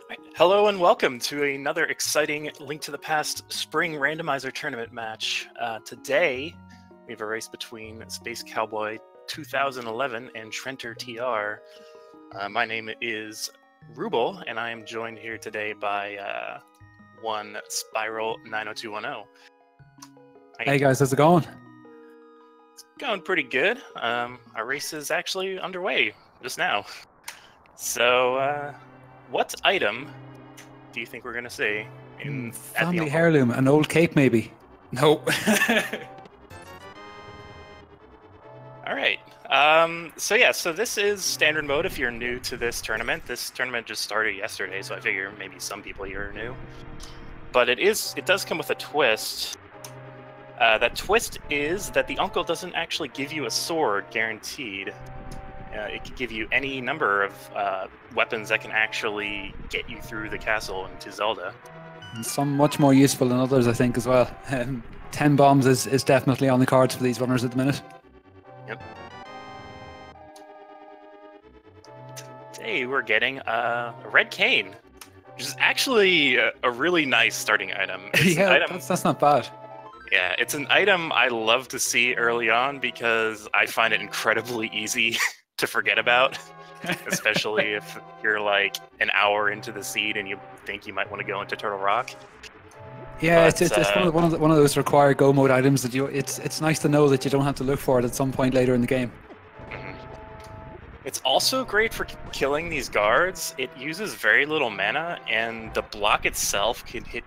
Right. Hello and welcome to another exciting Link to the Past Spring Randomizer Tournament match. Today, we have a race between Spacecowboy2011 and TR. My name is Rubel, and I am joined here today by one Spiral90210. Hey guys, how's it going? It's going pretty good. Our race is actually underway just now. So, what item do you think we're gonna see in family heirloom? An old cape, maybe? Nope. All right. So this is standard mode. If you're new to this tournament just started yesterday, so I figure maybe some people here are new. But it does come with a twist. That twist is that the uncle doesn't actually give you a sword guaranteed. It could give you any number of weapons that can actually get you through the castle into Zelda. And some much more useful than others, I think, as well. 10 bombs is definitely on the cards for these runners at the minute. Yep. Today we're getting a red cane, which is actually a really nice starting item. Yeah, that's not bad. Yeah, it's an item I love to see early on because I find it incredibly easy to forget about, especially if you're like an hour into the seed and you think you might want to go into Turtle Rock. Yeah, but, it's one of those required go mode items that it's nice to know that you don't have to look for it at some point later in the game. It's also great for killing these guards. It uses very little mana, and the block itself can hit,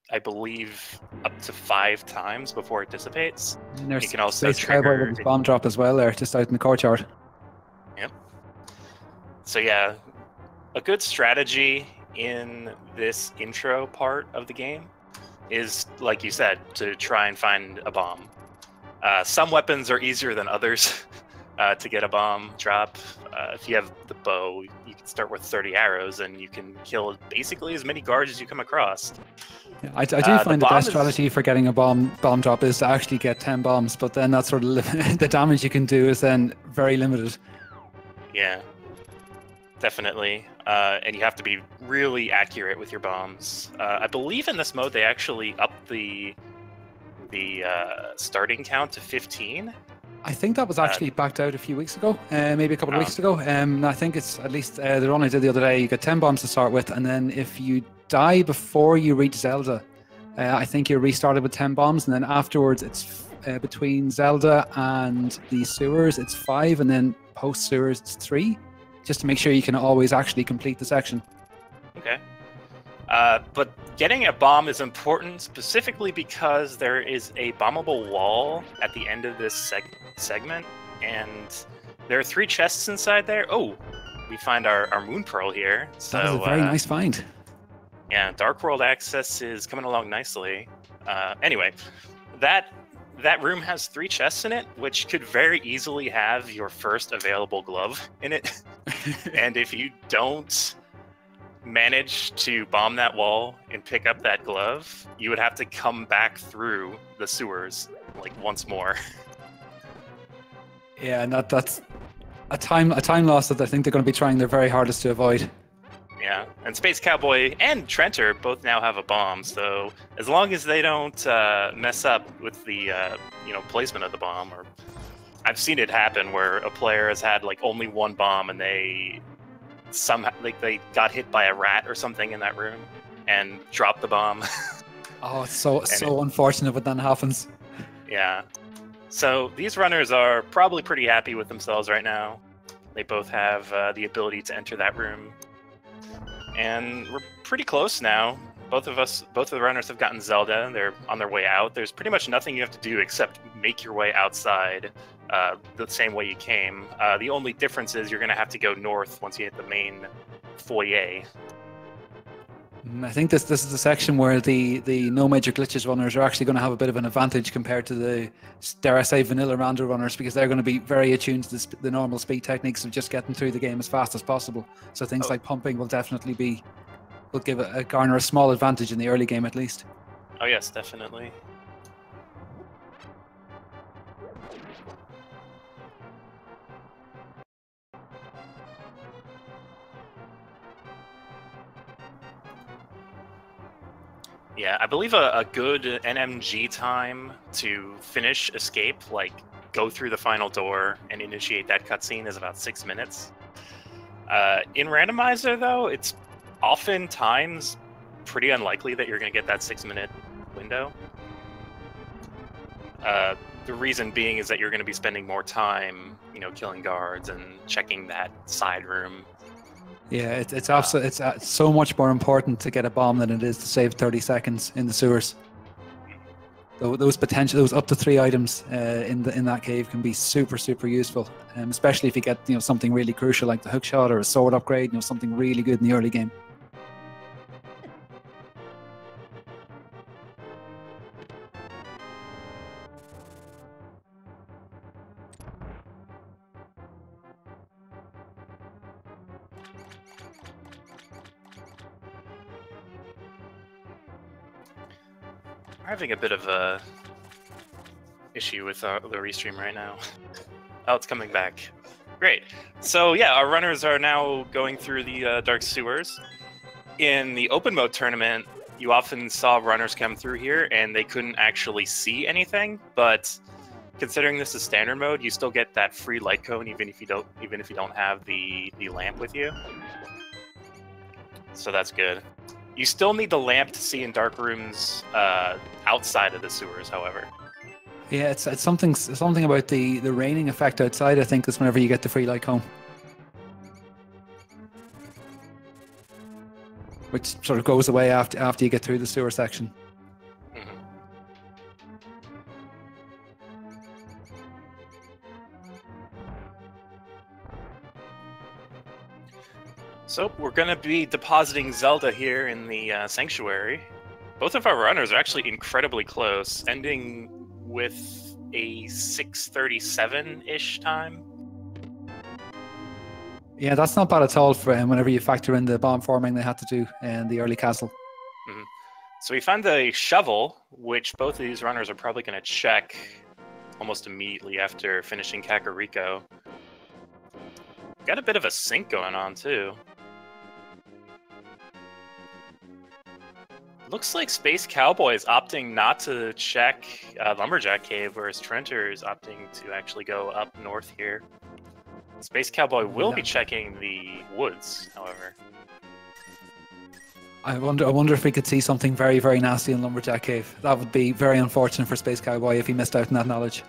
I believe, up to 5 times before it dissipates. And there's you can also trigger with bomb drop as well there, just out in the courtyard. Yep. So yeah, a good strategy in this intro part of the game is, like you said, to try and find a bomb. Some weapons are easier than others to get a bomb drop. If you have the bow, you can start with 30 arrows and you can kill basically as many guards as you come across. Yeah, I do find the best strategy for getting a bomb drop is to actually get 10 bombs, but then that's sort of the damage you can do is then very limited. Yeah, definitely. And you have to be really accurate with your bombs. I believe in this mode they actually upped the starting count to 15. I think that was actually backed out a few weeks ago, maybe a couple of weeks ago. I think it's at least the run I did the other day. You get 10 bombs to start with, and then if you die before you reach Zelda, I think you're restarted with 10 bombs, and then afterwards it's between Zelda and the sewers it's 5, and then post sewers it's 3, just to make sure you can always actually complete the section. Okay. But getting a bomb is important specifically because there is a bombable wall at the end of this segment, and there are 3 chests inside there. Oh, we find our Moon Pearl here. So that is a very nice find. Yeah, Dark World access is coming along nicely. Anyway, that room has 3 chests in it, which could very easily have your first available glove in it. And if you don't manage to bomb that wall and pick up that glove, you would have to come back through the sewers like once more. Yeah, and that's a time loss that I think they're going to be trying their very hardest to avoid. Yeah, and Space Cowboy and Trenter both now have a bomb, so as long as they don't mess up with the placement of the bomb, or I've seen it happen where a player has had like only 1 bomb and they somehow they got hit by a rat or something in that room and dropped the bomb. Oh, it's so unfortunate when that happens. Yeah. So these runners are probably pretty happy with themselves right now. They both have the ability to enter that room. And we're pretty close now. Both of the runners have gotten Zelda. They're on their way out. There's pretty much nothing you have to do except make your way outside the same way you came. The only difference is you're going to have to go north once you hit the main foyer. I think this is the section where the no major glitches runners are actually going to have a bit of an advantage compared to the, dare I say, vanilla rando runners, because they're going to be very attuned to the normal speed techniques of just getting through the game as fast as possible. So things like pumping will definitely give garner a small advantage in the early game at least. Oh yes, definitely. Yeah, I believe a good NMG time to finish escape, like go through the final door and initiate that cutscene, is about 6 minutes. In Randomizer, though, it's oftentimes pretty unlikely that you're going to get that 6-minute window. The reason being is that you're going to be spending more time, you know, killing guards and checking that side room. Yeah, it's absolutely it's so much more important to get a bomb than it is to save 30 seconds in the sewers. Those up to 3 items in that cave can be super useful, especially if you get something really crucial like the hook shot or a sword upgrade, something really good in the early game. We're having a bit of a issue with the restream right now. Oh, it's coming back. Great. So yeah, our runners are now going through the dark sewers. In the open mode tournament, you often saw runners come through here and they couldn't actually see anything, but considering this is standard mode, you still get that free light cone even if you don't have the lamp with you. So that's good. You still need the lamp to see in dark rooms outside of the sewers, however. Yeah, it's something about the raining effect outside, I think, is whenever you get the free light cone. Which sort of goes away after you get through the sewer section. Mm-hmm. So we're going to be depositing Zelda here in the sanctuary. Both of our runners are actually incredibly close, ending with a 6:37-ish time. Yeah, that's not bad at all for whenever you factor in the bomb forming they had to do in the early castle. Mm-hmm. So we found a shovel, which both of these runners are probably going to check almost immediately after finishing Kakariko. Got a bit of a sync going on, too. Looks like Space Cowboy is opting not to check Lumberjack Cave, whereas Trenter is opting to actually go up north here. Space Cowboy will be checking the woods, however. I wonder if we could see something very nasty in Lumberjack Cave. That would be very unfortunate for Space Cowboy if he missed out on that knowledge.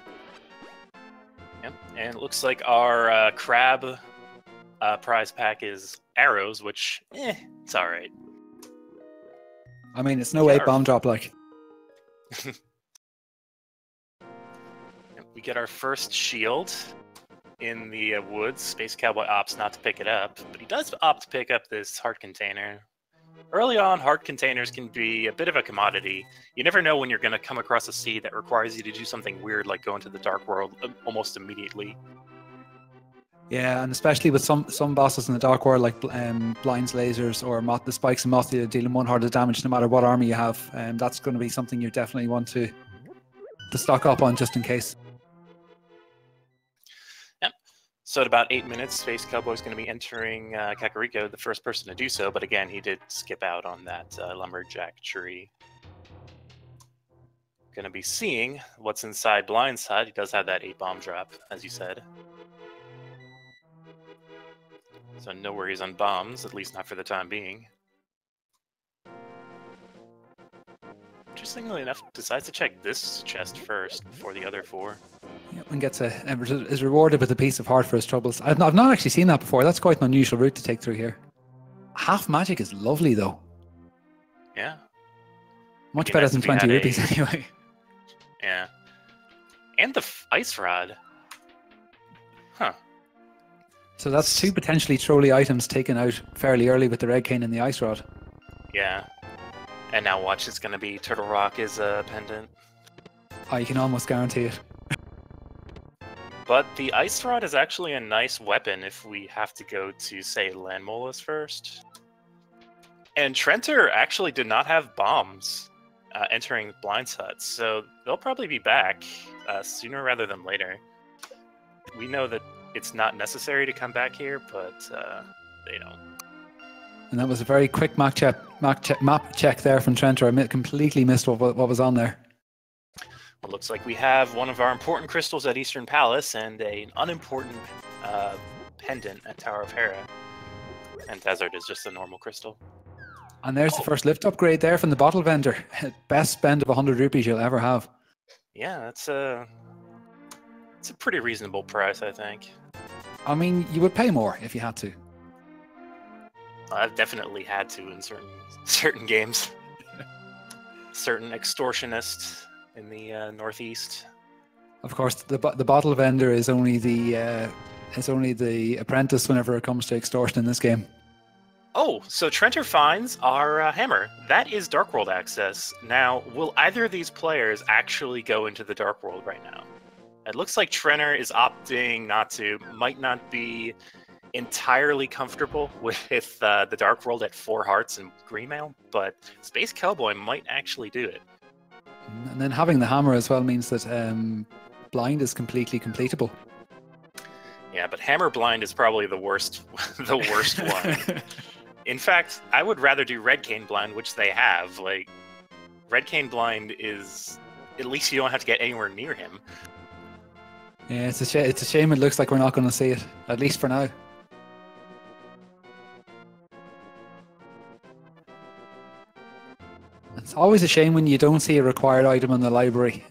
Yep, and it looks like our crab prize pack is arrows, which, it's alright. I mean, it's no 8 bomb drop, like. We get our first shield in the woods. Space Cowboy opts not to pick it up, but he does opt to pick up this heart container. Early on, heart containers can be a bit of a commodity. You never know when you're going to come across a seed that requires you to do something weird like go into the dark world almost immediately. Yeah, and especially with some bosses in the Dark World, like Blind's lasers or the spikes and moth dealing 1 heart of damage no matter what armor you have. That's going to be something you definitely want to stock up on just in case. Yep. So at about 8 minutes, Space Cowboy is going to be entering Kakariko, the first person to do so, but again, he did skip out on that lumberjack tree. Going to be seeing what's inside Blind's side. He does have that 8 bomb drop, as you said. So no worries on bombs, at least not for the time being. Interestingly enough, decides to check this chest first before the other 4. Yep, and is rewarded with a piece of heart for his troubles. I've not actually seen that before. That's quite an unusual route to take through here. Half magic is lovely, though. Yeah. Much better than 20 rupees, anyway. Yeah. And the ice rod. Huh. So that's 2 potentially trolly items taken out fairly early with the red cane and the ice rod. Yeah. And now watch, it's going to be Turtle Rock is a pendant. Oh, you can almost guarantee it. But the ice rod is actually a nice weapon if we have to go to, say, Landmolus first. And Trenter actually did not have bombs entering Blind's hut, so they'll probably be back sooner rather than later. We know that it's not necessary to come back here, but they don't. And that was a very quick matchup map check there from Trenter. I completely missed what was on there. Well, looks like we have one of our important crystals at Eastern Palace and an unimportant pendant at Tower of Hera. And Desert is just a normal crystal. And there's the first lift upgrade there from the bottle vendor. Best spend of 100 rupees you'll ever have. Yeah, that's a pretty reasonable price, I think. I mean, you would pay more if you had to. I've definitely had to in certain games. Certain extortionists in the Northeast. Of course, the bottle vendor is only the apprentice whenever it comes to extortion in this game. Oh, so Trenter finds our hammer. That is Dark World access. Now, will either of these players actually go into the Dark World right now? It looks like Trenter is opting not to. Might not be entirely comfortable with the Dark World at 4 hearts and green mail, but Space Cowboy might actually do it. And then having the hammer as well means that blind is completely completable. Yeah, but hammer blind is probably the worst one. In fact, I would rather do Red Cane blind, which they have. Like, Red Cane blind is, at least you don't have to get anywhere near him. Yeah, it's a shame it looks like we're not going to see it, at least for now. It's always a shame when you don't see a required item in the library,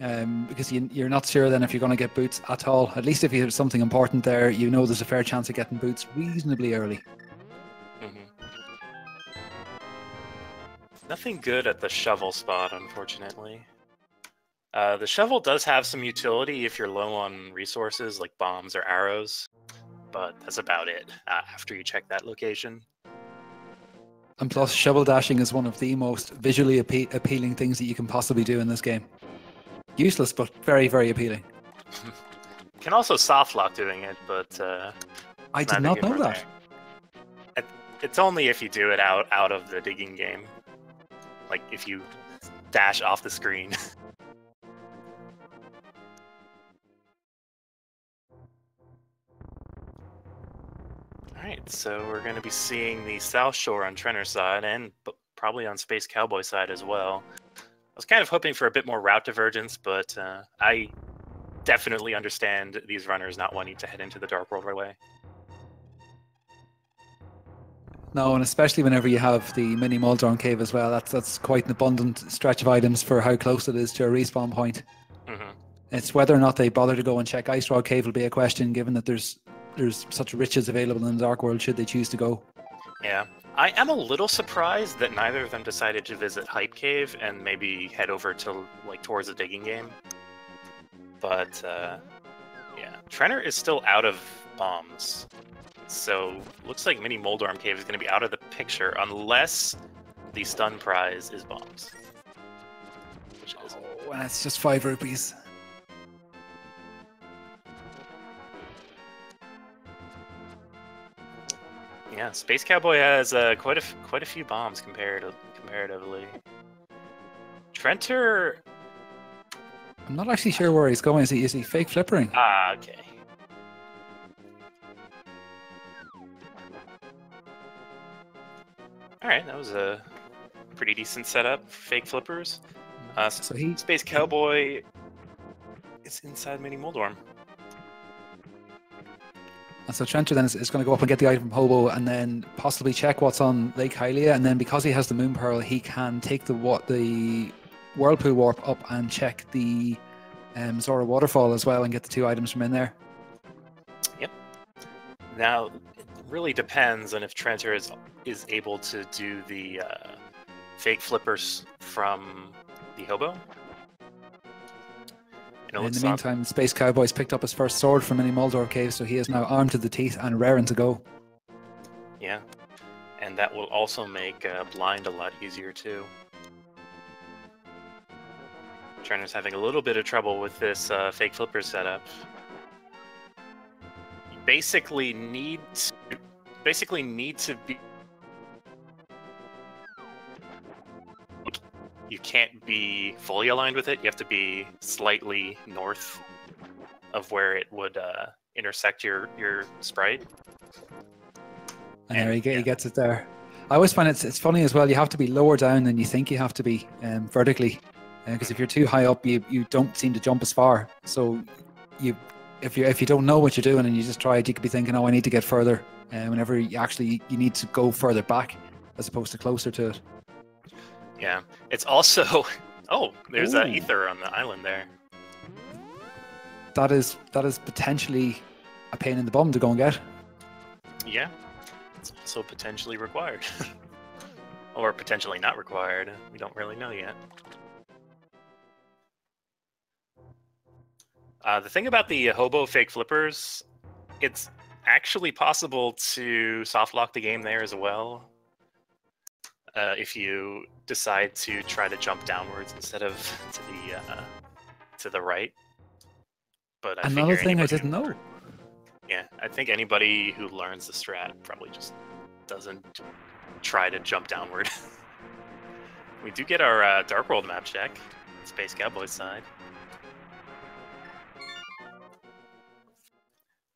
because you're not sure then if you're going to get boots at all. At least if you have something important there, you know there's a fair chance of getting boots reasonably early. Nothing good at the shovel spot, unfortunately. The shovel does have some utility if you're low on resources like bombs or arrows, but that's about it after you check that location. And plus, shovel dashing is one of the most visually appealing things that you can possibly do in this game. Useless, but very, very appealing. Can also soft lock doing it, but I did not know that. It's only if you do it out of the digging game. Like if you dash off the screen. Alright, so we're going to be seeing the South Shore on Trenter's side, and probably on Space Cowboy side as well. I was kind of hoping for a bit more route divergence, but I definitely understand these runners not wanting to head into the Dark World right away. No, and especially whenever you have the mini Moldorm cave as well, that's quite an abundant stretch of items for how close it is to a respawn point. It's whether or not they bother to go and check Ice Rod Cave will be a question, given that there's such riches available in the Dark World should they choose to go. Yeah, I am a little surprised that neither of them decided to visit Hype Cave and maybe head over to towards the digging game. But yeah, Trenter is still out of bombs. So, looks like Mini Moldorm Cave is going to be out of the picture unless the stun prize is bombs. Which it isn't. Oh, and it's just 5 rupees. Yeah, Space Cowboy has quite a few bombs comparatively. Trenter, I'm not actually sure where he's going. Is he fake flippering? Ah, okay. Alright, that was a pretty decent setup for fake flippers. Space Cowboy is inside Mini Moldorm. And so Trenter then is going to go up and get the item from Hobo and then possibly check what's on Lake Hylia. And then because he has the Moon Pearl, he can take the Whirlpool Warp up and check the Zora Waterfall as well and get the 2 items from in there. Yep. Now, it really depends on if Trenter is able to do the fake flippers from the Hobo. In the meantime, Space Cowboy's picked up his first sword from Mini Moldorm Cave, so he is now armed to the teeth and raring to go. Yeah, and that will also make blind a lot easier too. Trenter's having a little bit of trouble with this fake flipper setup. You basically need to be. You can't be fully aligned with it. You have to be slightly north of where it would intersect your sprite. And there he gets it there. I always find it's funny as well. You have to be lower down than you think you have to be vertically, because if you're too high up, you don't seem to jump as far. So if you don't know what you're doing and you just try it, you could be thinking, oh, I need to get further. And whenever you need to go further back as opposed to closer to it. Yeah, it's also there's Ooh. ether on the island there. That is potentially a pain in the bum to go and get. Yeah, it's also potentially required. Or potentially not required. We don't really know yet. The thing about the hobo fake flippers, it's actually possible to soft lock the game there as well. If you decide to try to jump downwards instead of to the right. But another thing I didn't know. Yeah, I think anybody who learns the strat probably just doesn't try to jump downward. We do get our Dark World map check, Space Cowboy's side.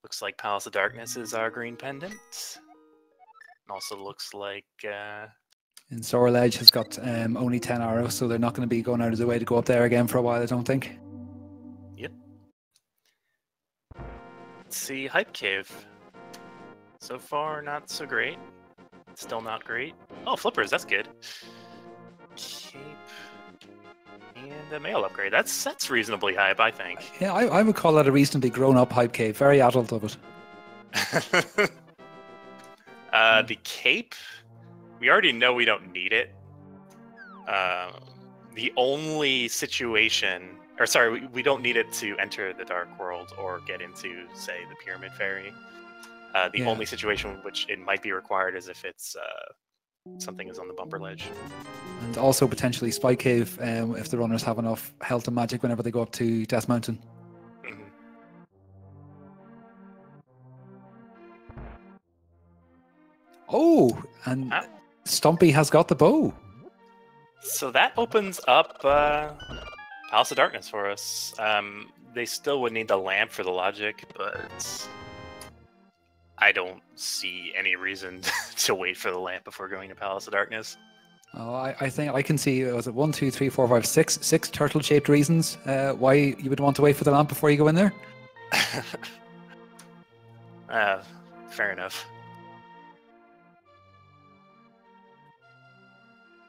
Looks like Palace of Darkness is our green pendant. Also looks like... And Solar Ledge has got only 10 arrows, so they're not going to be going out of the way to go up there again for a while, I don't think. Yep. Let's see, Hype Cave. So far, not so great. Still not great. Oh, flippers, that's good. Cape and a mail upgrade. That's reasonably hype, I think. Yeah, I would call that a reasonably grown-up Hype Cave. Very adult of it. The cape, we already know we don't need it. The only situation, or sorry, we don't need it to enter the Dark World or get into, say, the Pyramid Fairy. The only situation in which it might be required is if it's something is on the bumper ledge. And also potentially Spike Cave if the runners have enough health and magic whenever they go up to Death Mountain. Mm-hmm. Oh, and Stumpy has got the bow. So that opens up Palace of Darkness for us. They still would need the lamp for the logic, but I don't see any reason to wait for the lamp before going to Palace of Darkness. Oh, I think I can see, was it 1, 2, 3, 4, 5, 6 turtle-shaped reasons why you would want to wait for the lamp before you go in there? Fair enough.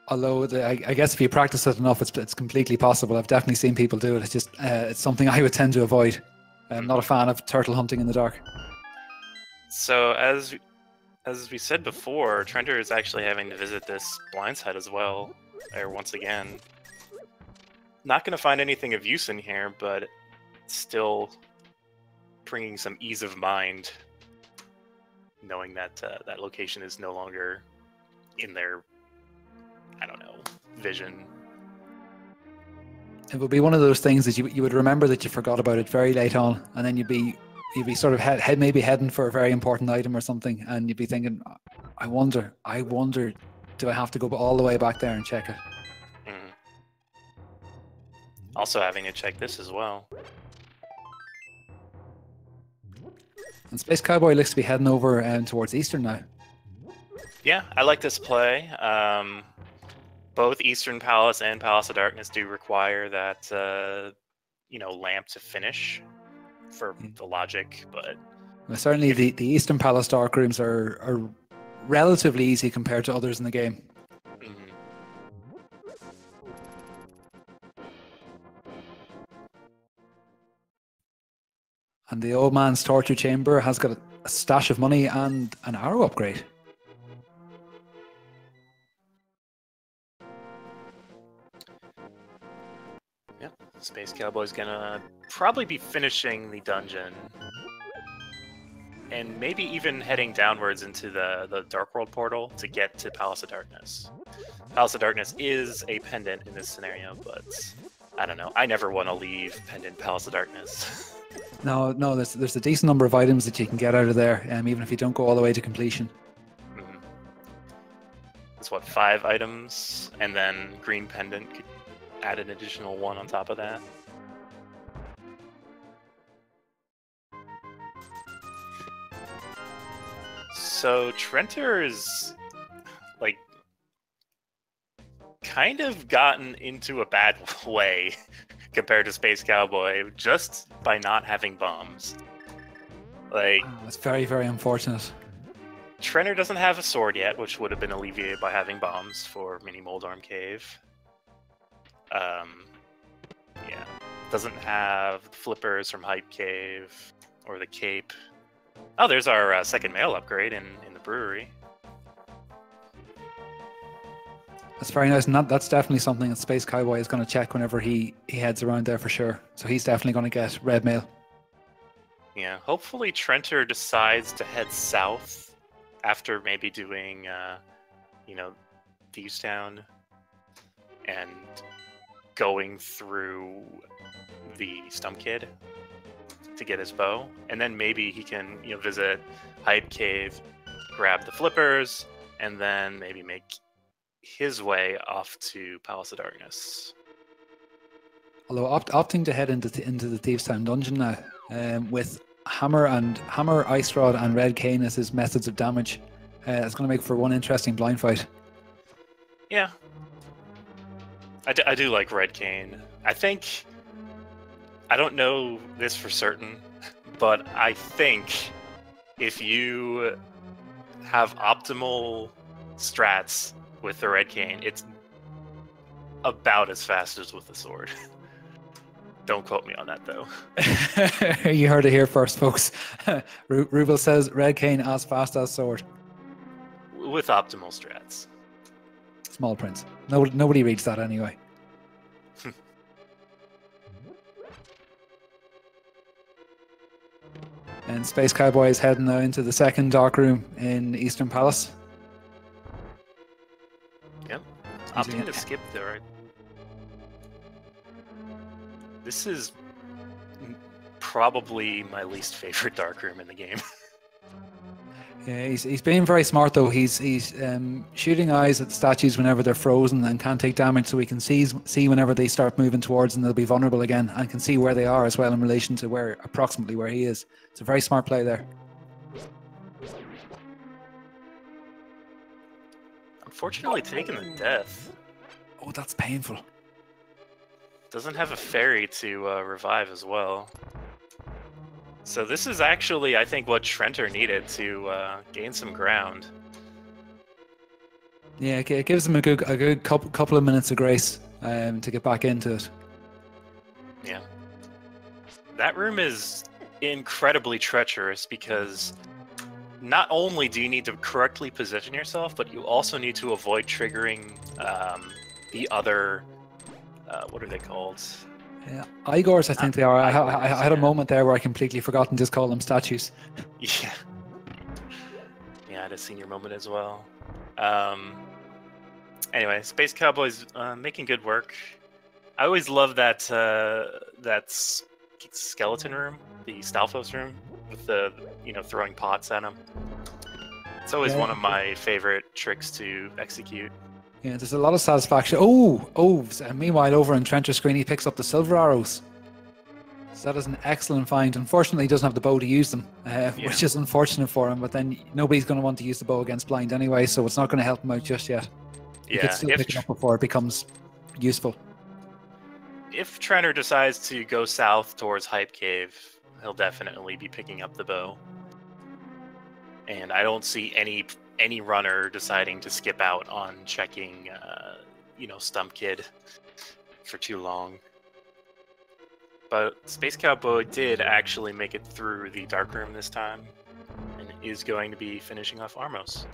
Although I guess if you practice it enough, it's completely possible. I've definitely seen people do it. It's just it's something I would tend to avoid. I'm not a fan of turtle hunting in the dark. So as we said before, Trenter is actually having to visit this blind side as well, or once again. Not going to find anything of use in here, but still bringing some ease of mind, knowing that that location is no longer in their, I don't know, vision. It would be one of those things that you would remember that you forgot about it very late on, and then you'd be sort of maybe heading for a very important item or something, and you'd be thinking, I wonder, do I have to go all the way back there and check it? Mm-hmm. Also having to check this as well. And Space Cowboy looks to be heading over towards Eastern now. Yeah, I like this play. Both Eastern Palace and Palace of Darkness do require that, lamp to finish for the logic, but... Well, certainly the Eastern Palace Dark Rooms are relatively easy compared to others in the game. Mm-hmm. And the old man's torture chamber has got a stash of money and an arrow upgrade. Yep, Space Cowboy's gonna probably be finishing the dungeon. And maybe even heading downwards into the Dark World portal to get to Palace of Darkness. Palace of Darkness is a pendant in this scenario, but I don't know. I never want to leave pendant Palace of Darkness. No, there's a decent number of items that you can get out of there, even if you don't go all the way to completion. Mm-hmm. That's what, 5 items, and then green pendant could add an additional 1 on top of that. So Trenter is like kind of gotten into a bad way compared to Space Cowboy just by not having bombs. Like, it's very, very unfortunate. Trenner doesn't have a sword yet, which would have been alleviated by having bombs for Mini Moldorm Cave. Yeah. Doesn't have flippers from Hype Cave or the Cape. Oh, there's our second mail upgrade in the brewery. That's very nice, and that's definitely something that Space Cowboy is going to check whenever he heads around there for sure. So he's definitely going to get red mail. Yeah, hopefully Trenter decides to head south after maybe doing, you know, Thieves Town and going through the Stump Kid to get his bow, and then maybe he can, you know, visit Hype Cave, grab the flippers, and then maybe make his way off to Palace of Darkness. Although opting to head into the Thieves Town dungeon now, with Hammer, Ice Rod, and Red Cane as his methods of damage, it's going to make for one interesting blind fight. Yeah. I do like Red Cane. I think, I don't know this for certain, but I think if you have optimal strats with the Red Cane, it's about as fast as with the sword. Don't quote me on that, though. You heard it here first, folks. Rubel says Red Cane as fast as sword. With optimal strats. Small print. Nobody reads that anyway. And Space Cowboy is heading now into the second dark room in Eastern Palace. Yep. Opting to skip there. This is probably my least favorite dark room in the game. Yeah, he's being very smart though. He's shooting eyes at statues whenever they're frozen and can't take damage, so we can see whenever they start moving towards and they'll be vulnerable again, and can see where they are as well in relation to approximately where he is. It's a very smart play there. Unfortunately, taking the death. Oh, that's painful. Doesn't have a fairy to revive as well. So this is actually, I think, what Trenter needed to gain some ground. Yeah, it gives him a good couple of minutes of grace to get back into it. Yeah. That room is incredibly treacherous because not only do you need to correctly position yourself, but you also need to avoid triggering the other, what are they called? Yeah, Igors, I think they are. I had a moment there where I completely forgot and just called them statues. Yeah. Yeah, I had a senior moment as well. Anyway, Space Cowboy's making good work. I always love that skeleton room, the Stalfos room, with the throwing pots at him. It's always one of my favorite tricks to execute. Yeah, there's a lot of satisfaction. Oh! Meanwhile, over in Trenter's screen, he picks up the silver arrows. So that is an excellent find. Unfortunately, he doesn't have the bow to use them, which is unfortunate for him. But then nobody's going to want to use the bow against blind anyway, so it's not going to help him out just yet. He could still pick it up before it becomes useful. If Trenner decides to go south towards Hype Cave, he'll definitely be picking up the bow. And I don't see any runner deciding to skip out on checking, Stump Kid for too long. But Space Cowboy did actually make it through the dark room this time, and is going to be finishing off Armos.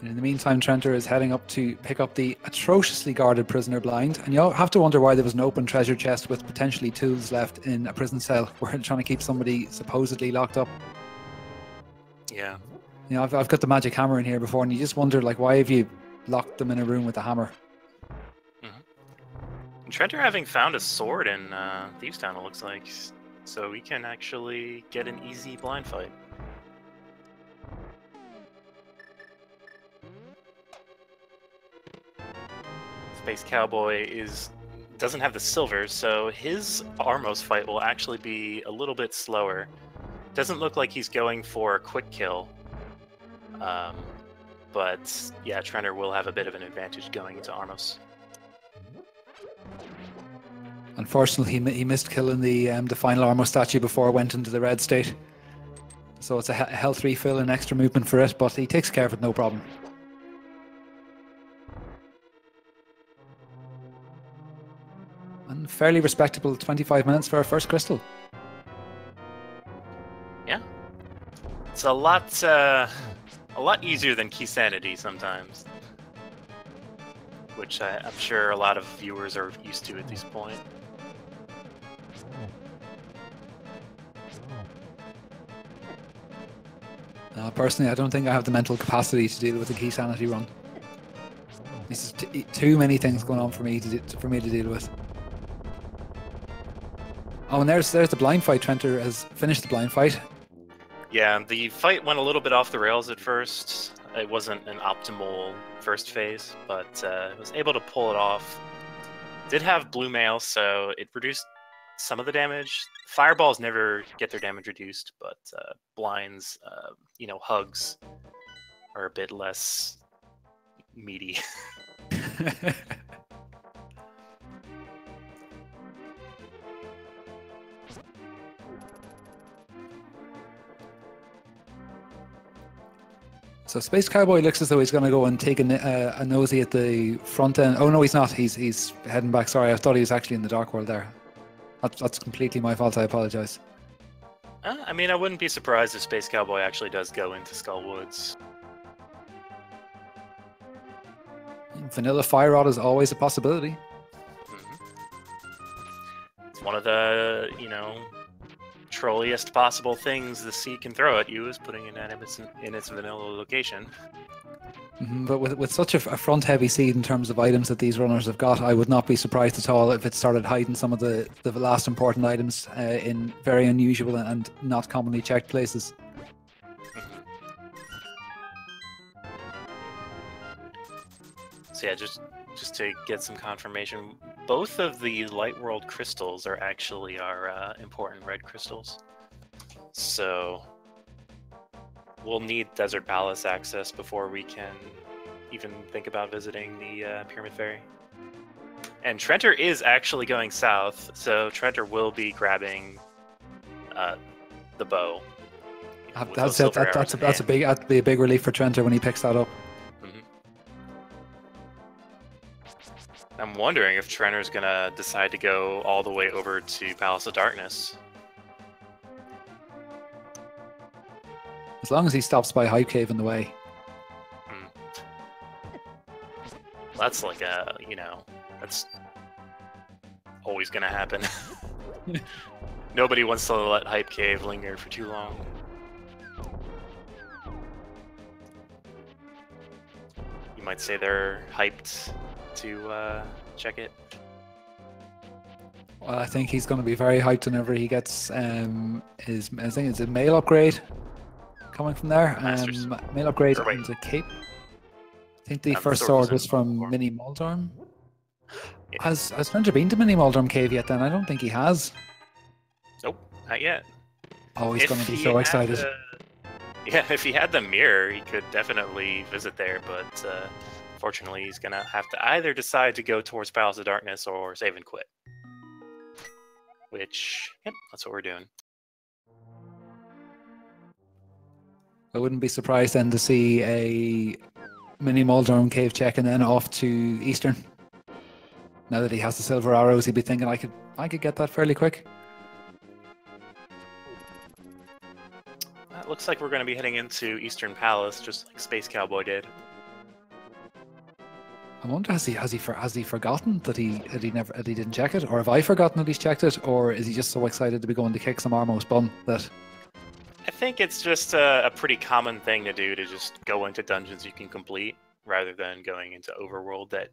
And in the meantime, Trenter is heading up to pick up the atrociously guarded prisoner blind. And you'll have to wonder why there was an open treasure chest with potentially tools left in a prison cell where they're trying to keep somebody supposedly locked up. Yeah. I've got the magic hammer in here before, and you just wonder, like, why have you locked them in a room with a hammer? And Trenter having found a sword in Thieves Town, it looks like, so we can actually get an easy blind fight. Space Cowboy doesn't have the silver, so his Armos fight will actually be a little bit slower. Doesn't look like he's going for a quick kill. But yeah, Trenner will have a bit of an advantage going into Armos. Unfortunately, he missed killing the final Armos statue before it went into the red state. So it's a health refill and extra movement for it, but he takes care of it no problem. And fairly respectable 25 minutes for our first crystal. Yeah. It's a lot easier than Key Sanity sometimes. Which I'm sure a lot of viewers are used to at this point. Personally, I don't think I have the mental capacity to deal with a Key Sanity run. This is too many things going on for me to deal with. Oh, and there's the blind fight. Trenter has finished the blind fight. Yeah, the fight went a little bit off the rails at first. It wasn't an optimal first phase, but was able to pull it off. Did have blue mail, so it reduced some of the damage. Fireballs never get their damage reduced, but blinds, hugs are a bit less meaty. So Space Cowboy looks as though he's going to go and take a nosy at the front end. Oh no, he's not. He's heading back. Sorry, I thought he was actually in the Dark World there. That's completely my fault. I apologize. I mean, I wouldn't be surprised if Space Cowboy actually does go into Skullwoods. Vanilla Fire Rod is always a possibility. It's one of the, trolliest possible things the sea can throw at you is putting an enemy in its vanilla location. But with such a front-heavy seed in terms of items that these runners have got, I would not be surprised at all if it started hiding some of the last important items in very unusual and not commonly checked places. So yeah, just to get some confirmation, both of the Light World crystals are actually our important red crystals. So we'll need Desert Palace access before we can even think about visiting the Pyramid Ferry. And Trenter is actually going south, so Trenter will be grabbing the bow. That's that'd be a big relief for Trenter when he picks that up. I'm wondering if Trenter's gonna decide to go all the way over to Palace of Darkness. As long as he stops by Hype Cave in the way. That's like that's always gonna happen. Nobody wants to let Hype Cave linger for too long. You might say they're hyped to check it. Well, I think he's going to be very hyped whenever he gets I think it's a mail upgrade coming from there. Mail upgrade and a cape. I think the first sword was from Mini Moldorm. Yeah. Has Trenter been to Mini Moldorm Cave yet then? I don't think he has. Nope, not yet. Oh, he's going to be so excited. Yeah, if he had the mirror, he could definitely visit there, but fortunately, he's going to have to either decide to go towards Palace of Darkness or save and quit. Which, yep, that's what we're doing. I wouldn't be surprised then to see a Mini Moldorm Cave check and then off to Eastern. Now that he has the silver arrows, he'd be thinking, I could get that fairly quick. It looks like we're going to be heading into Eastern Palace, just like Space Cowboy did. I wonder, has he forgotten that he didn't check it, or have I forgotten that he's checked it, or is he just so excited to be going to kick some Armos bum that? I think it's just a pretty common thing to do, to just go into dungeons you can complete rather than going into Overworld that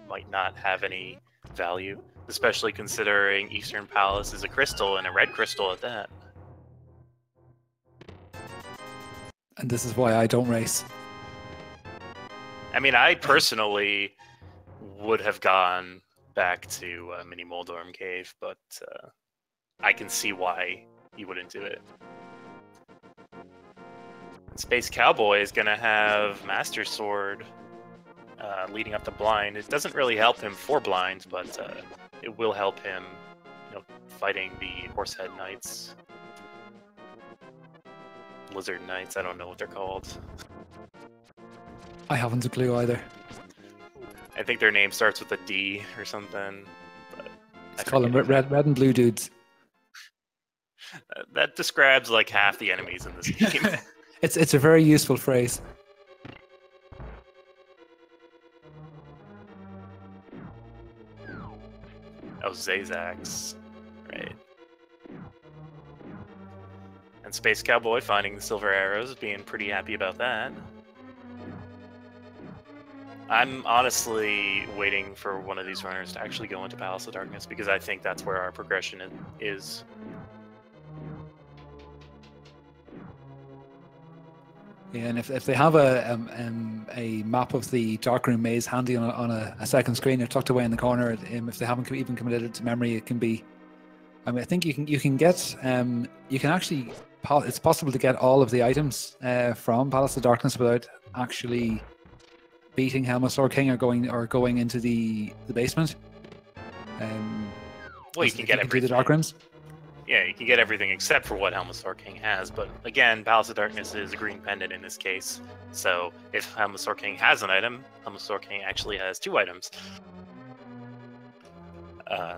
might not have any value, especially considering Eastern Palace is a crystal and a red crystal at that. And this is why I don't race. I mean, I personally would have gone back to Mini Moldorm Cave, but I can see why you wouldn't do it. Space Cowboy is going to have Master Sword leading up to Blind. It doesn't really help him for Blind, but it will help him, fighting the Horsehead Knights. Lizard Knights, I don't know what they're called. I haven't a clue either. I think their name starts with a D or something. But Let's call them red and blue dudes. That describes like half the enemies in this game. It's a very useful phrase. Oh, Zazax. Right. And Space Cowboy finding the silver arrows, being pretty happy about that. I'm honestly waiting for one of these runners to actually go into Palace of Darkness, because I think that's where our progression is. Yeah, and if they have a map of the Darkroom maze handy on a second screen or tucked away in the corner, if they haven't even committed it to memory, it can be. I mean, I think you can get you can actually. It's possible to get all of the items from Palace of Darkness without actually beating Helm of Sword King or going into the basement. Well, you can get everything. The Dark Rooms. Yeah, you can get everything except for what Helm of Sword King has. But again, Palace of Darkness is a green pendant in this case. So if Helm of Sword King has an item, Helm of Sword King actually has 2 items.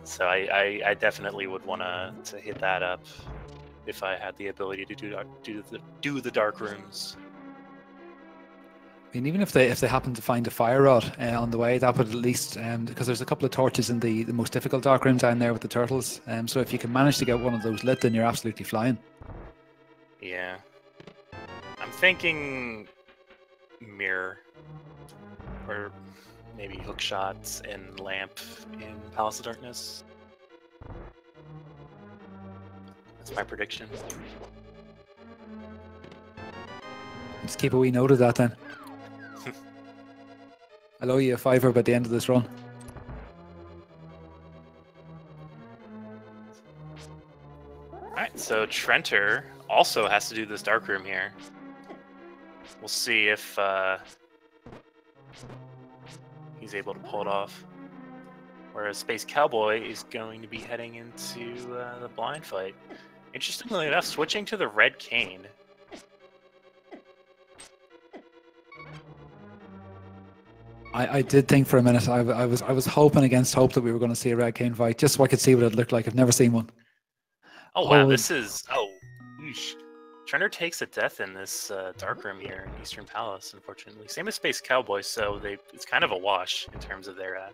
So I definitely would want to hit that up if I had the ability to do the Dark Rooms. I mean, even if they happen to find a fire rod on the way, that would at least, because there's a couple of torches in the most difficult Dark Room down there with the turtles. So if you can manage to get one of those lit, then you're absolutely flying. Yeah. I'm thinking mirror, or maybe hook shots and lamp in Palace of Darkness. That's my prediction. Just keep a wee note of that then. I'll owe you a $5 by the end of this run. Alright, so Trenter also has to do this Dark Room here. We'll see if he's able to pull it off. Whereas Space Cowboy is going to be heading into the blind fight. Interestingly enough, switching to the red cane. I did think for a minute, I was hoping against hope that we were going to see a red cane fight, just so I could see what it looked like. I've never seen one. Oh wow, this is Trenter takes a death in this Dark Room here in Eastern Palace, unfortunately. Same as Space Cowboy, so it's kind of a wash in terms of their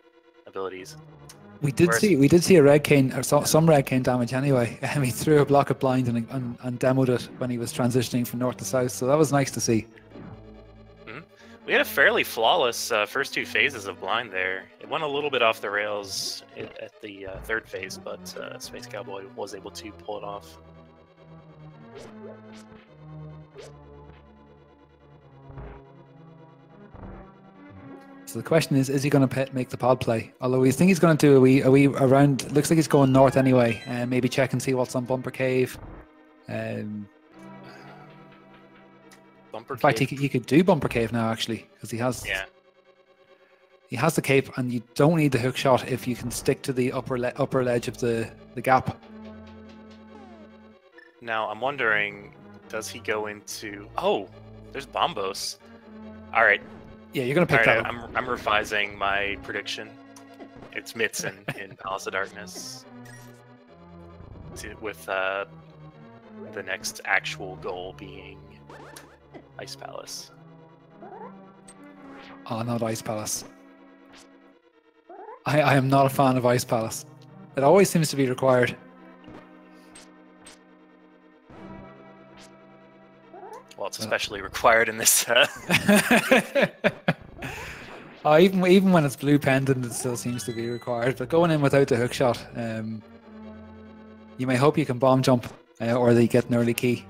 abilities. We did see a red cane, or some red cane damage anyway. He threw a block of blind and demoed it when he was transitioning from north to south, so that was nice to see. We had a fairly flawless first 2 phases of blind there. It went a little bit off the rails at the 3rd phase, but Space Cowboy was able to pull it off. So the question is he going to make the pod play? Although we think he's going to do a wee around. Looks like he's going north anyway, and maybe check and see what's on Bumper Cave. In fact, he could do Bumper Cave now actually, because he has. Yeah. He has the cape, and you don't need the hook shot if you can stick to the upper ledge of the gap. Now I'm wondering, does he go into? Oh, there's Bombos. All right. Yeah, you're gonna pick that up. I'm revising my prediction. It's Mitz in Palace of Darkness. With the next actual goal being Ice Palace. Oh, not Ice Palace. I am not a fan of Ice Palace. It always seems to be required. Well, it's especially required in this. Even when it's blue pendant, it still seems to be required. But going in without the hook shot, you may hope you can bomb jump, or they get an early key.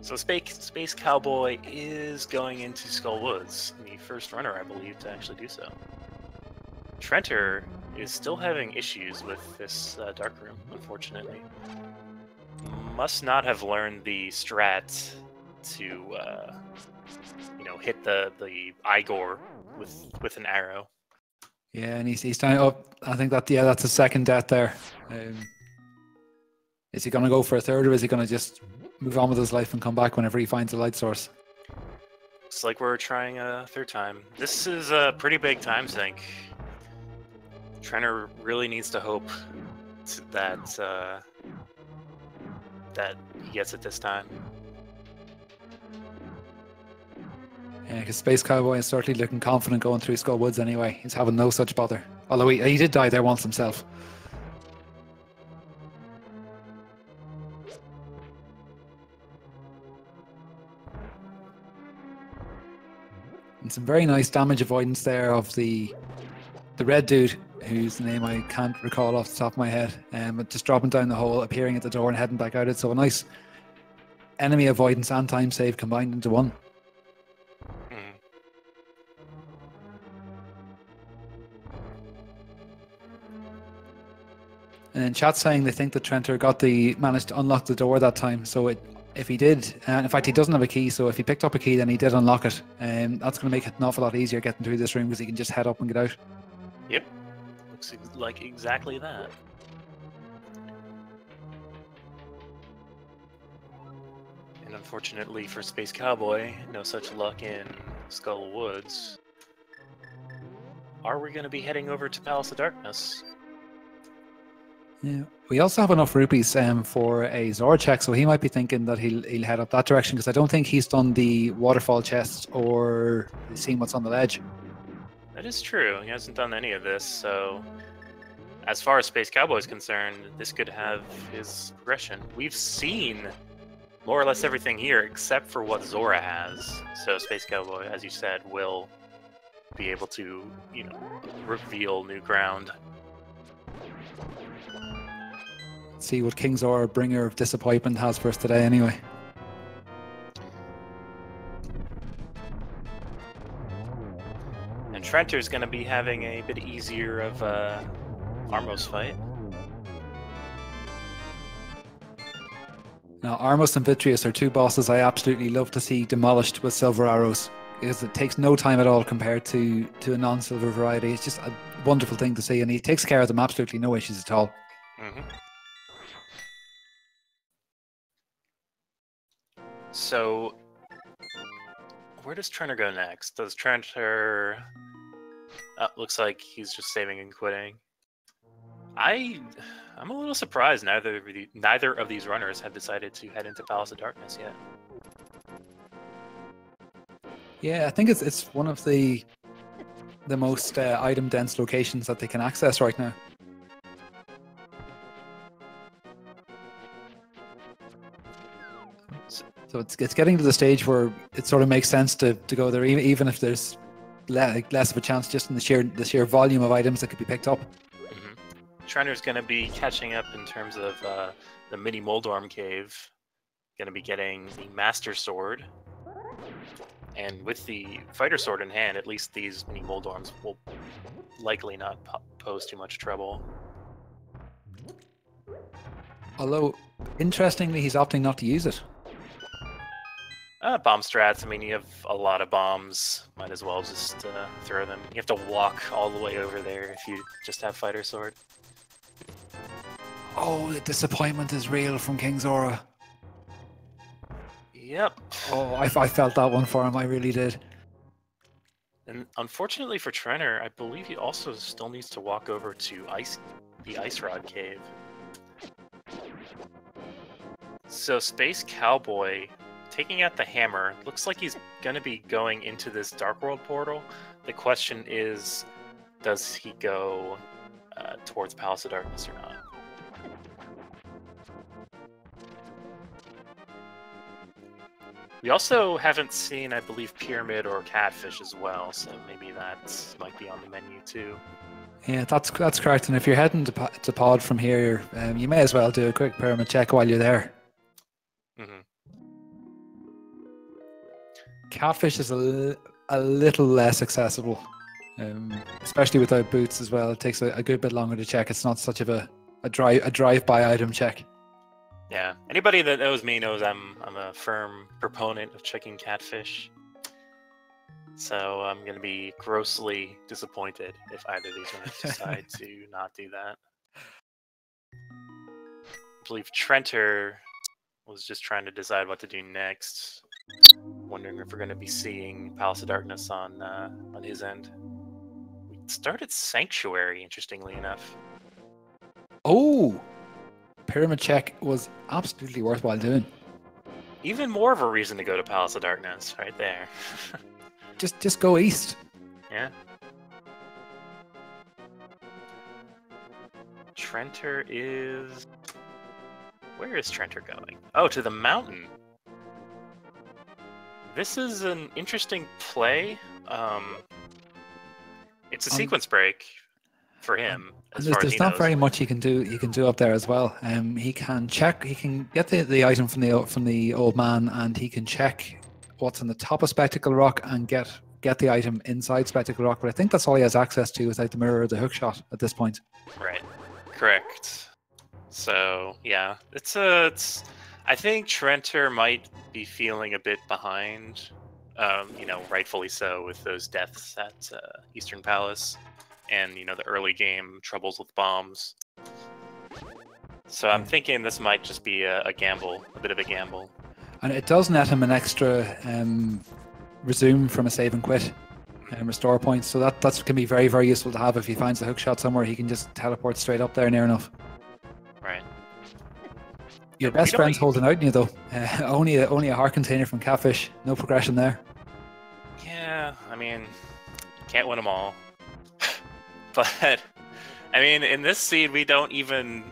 So Space Cowboy is going into Skull Woods, the first runner, I believe, to actually do so. Trenter is still having issues with this Dark Room, unfortunately. Must not have learned the strat to you know, hit the Igor with an arrow. Yeah, and he's down. Oh, I think that's a second death there. Is he going to go for a third, or is he going to just move on with his life and come back whenever he finds a light source? It's like we're trying a third time. This is a pretty big time sink. Trenner really needs to hope that that he gets it this time. Yeah, because Space Cowboy is certainly looking confident going through Skull Woods anyway. He's having no such bother. Although he did die there once himself. And some very nice damage avoidance there of the red dude, whose name I can't recall off the top of my head. Just dropping down the hole, appearing at the door and heading back out it. So a nice enemy avoidance and time save combined into one. And then chat saying they think that Trenter managed to unlock the door that time. So if he did, and in fact he doesn't have a key, so if he picked up a key then he did unlock it. That's going to make it an awful lot easier getting through this room because he can just head up and get out. Yep, looks like exactly that. And unfortunately for Space Cowboy, no such luck in Skull Woods. Are we going to be heading over to Palace of Darkness? Yeah, we also have enough rupees for a Zora check, so he might be thinking that he'll head up that direction because I don't think he's done the waterfall chest or seen what's on the ledge. That is true. He hasn't done any of this, so as far as Space Cowboy is concerned, this could have his progression. We've seen more or less everything here except for what Zora has. So Space Cowboy, as you said, will be able to, you know, reveal new ground. See what King Zora, bringer of disappointment, has for us today anyway. And Trenter's going to be having a bit easier of a Armos fight. Now, Armos and Vitreous are two bosses I absolutely love to see demolished with silver arrows, because it takes no time at all compared to a non-silver variety. It's just a wonderful thing to see, and he takes care of them absolutely no issues at all. Mm-hmm. So, where does Trenner go next? Does Trenner... looks like he's just saving and quitting. I'm a little surprised neither of these runners have decided to head into Palace of Darkness yet. Yeah, I think it's one of the most item-dense locations that they can access right now. So it's getting to the stage where it sort of makes sense to go there, even if there's less of a chance just in the sheer volume of items that could be picked up. Mm-hmm. Trenner's going to be catching up in terms of the mini Moldorm cave. Going to be getting the Master Sword. And with the Fighter Sword in hand, at least these mini Moldorms will likely not pose too much trouble. Although, interestingly, he's opting not to use it. Bomb strats, I mean, you have a lot of bombs. Might as well just throw them. You have to walk all the way over there if you just have Fighter Sword. Oh, the disappointment is real from King Zora. Yep. Oh, I felt that one for him, I really did. And unfortunately for Trenner, I believe he also still needs to walk over to the Ice Rod Cave. So Space Cowboy, taking out the hammer, looks like he's going to be going into this Dark World portal. The question is, does he go towards Palace of Darkness or not? We also haven't seen, I believe, Pyramid or Catfish as well, so maybe that might be on the menu too. Yeah, that's correct. And if you're heading to Pod from here, you may as well do a quick Pyramid check while you're there. Mm-hmm. Catfish is a little less accessible, especially without boots as well. It takes a good bit longer to check. It's not such of a drive-by item check. Yeah. Anybody that knows me knows I'm a firm proponent of checking catfish. So I'm going to be grossly disappointed if either of these winners decide to not do that. I believe Trenter was just trying to decide what to do next. Wondering if we're going to be seeing Palace of Darkness on his end. We started Sanctuary, interestingly enough. Oh, Pyramid check was absolutely worthwhile doing. Even more of a reason to go to Palace of Darkness, right there. just go east. Yeah. Trenter is... Where is Trenter going? Oh, to the mountain. This is an interesting play. It's a sequence break for him, as far as There's he not knows. very much he can do up there as well. He can check. He can get the item from the old man, and he can check what's on the top of Spectacle Rock and get the item inside Spectacle Rock. But I think that's all he has access to without the mirror or the hook shot at this point. Right. Correct. So yeah, it's I think Trenter might be feeling a bit behind. Rightfully so, with those deaths at Eastern Palace, and the early game troubles with bombs. So I'm thinking this might just be a gamble, a bit of a gamble. And it does net him an extra resume from a save and quit and restore points. So that can be very, very useful to have if he finds a hook shot somewhere. He can just teleport straight up there near enough. Right. Your best friend's holding out on you though. Only a heart container from Catfish. No progression there. Yeah, I mean, can't win them all. But I mean, in this seed, we don't even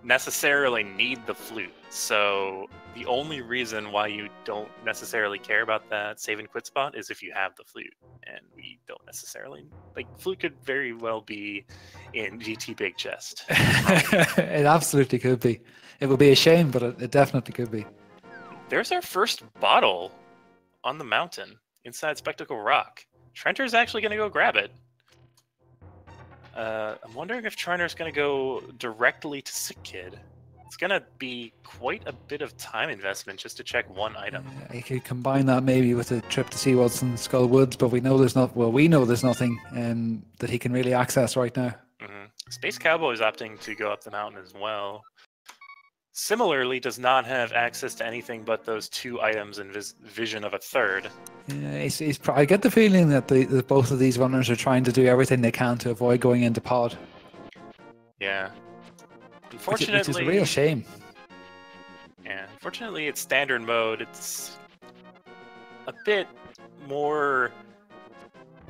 necessarily need the flute. So the only reason why you don't necessarily care about that save and quit spot is if you have the flute, and we don't necessarily. Like, flute could very well be in GT Big Chest. It absolutely could be. It would be a shame, but it definitely could be. There's our first bottle on the mountain inside Spectacle Rock. Trenter's actually going to go grab it. I'm wondering if Trenter's going to go directly to Sick Kid. It's going to be quite a bit of time investment just to check one item. I could combine that maybe with a trip to SeaWorld and Skull Woods, but we know there's nothing that he can really access right now. Mm-hmm. Space Cowboy is opting to go up the mountain as well. Similarly, does not have access to anything but those two items and vision of a third. Yeah, I get the feeling that both of these runners are trying to do everything they can to avoid going into pod. Yeah. Unfortunately, which is a real shame. Yeah, unfortunately, it's standard mode. It's a bit more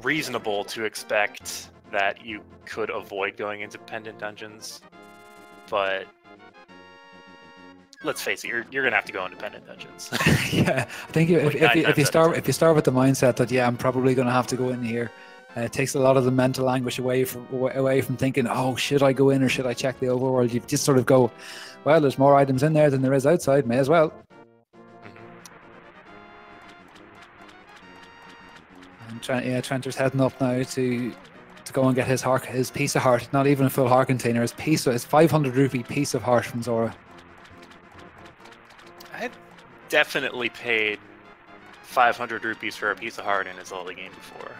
reasonable to expect that you could avoid going into pendant dungeons, but let's face it, you're gonna have to go into pendant dungeons. Yeah, I think if you start with the mindset that I'm probably gonna have to go in here, it takes a lot of the mental anguish away from thinking, oh, should I go in or should I check the overworld? You just sort of go, well, there's more items in there than there is outside, may as well. Mm-hmm. And Trenter's heading up now to go and get his piece of heart. Not even a full heart container, his 500 rupee piece of heart from Zora. I definitely paid 500 rupees for a piece of heart in a Zelda game before.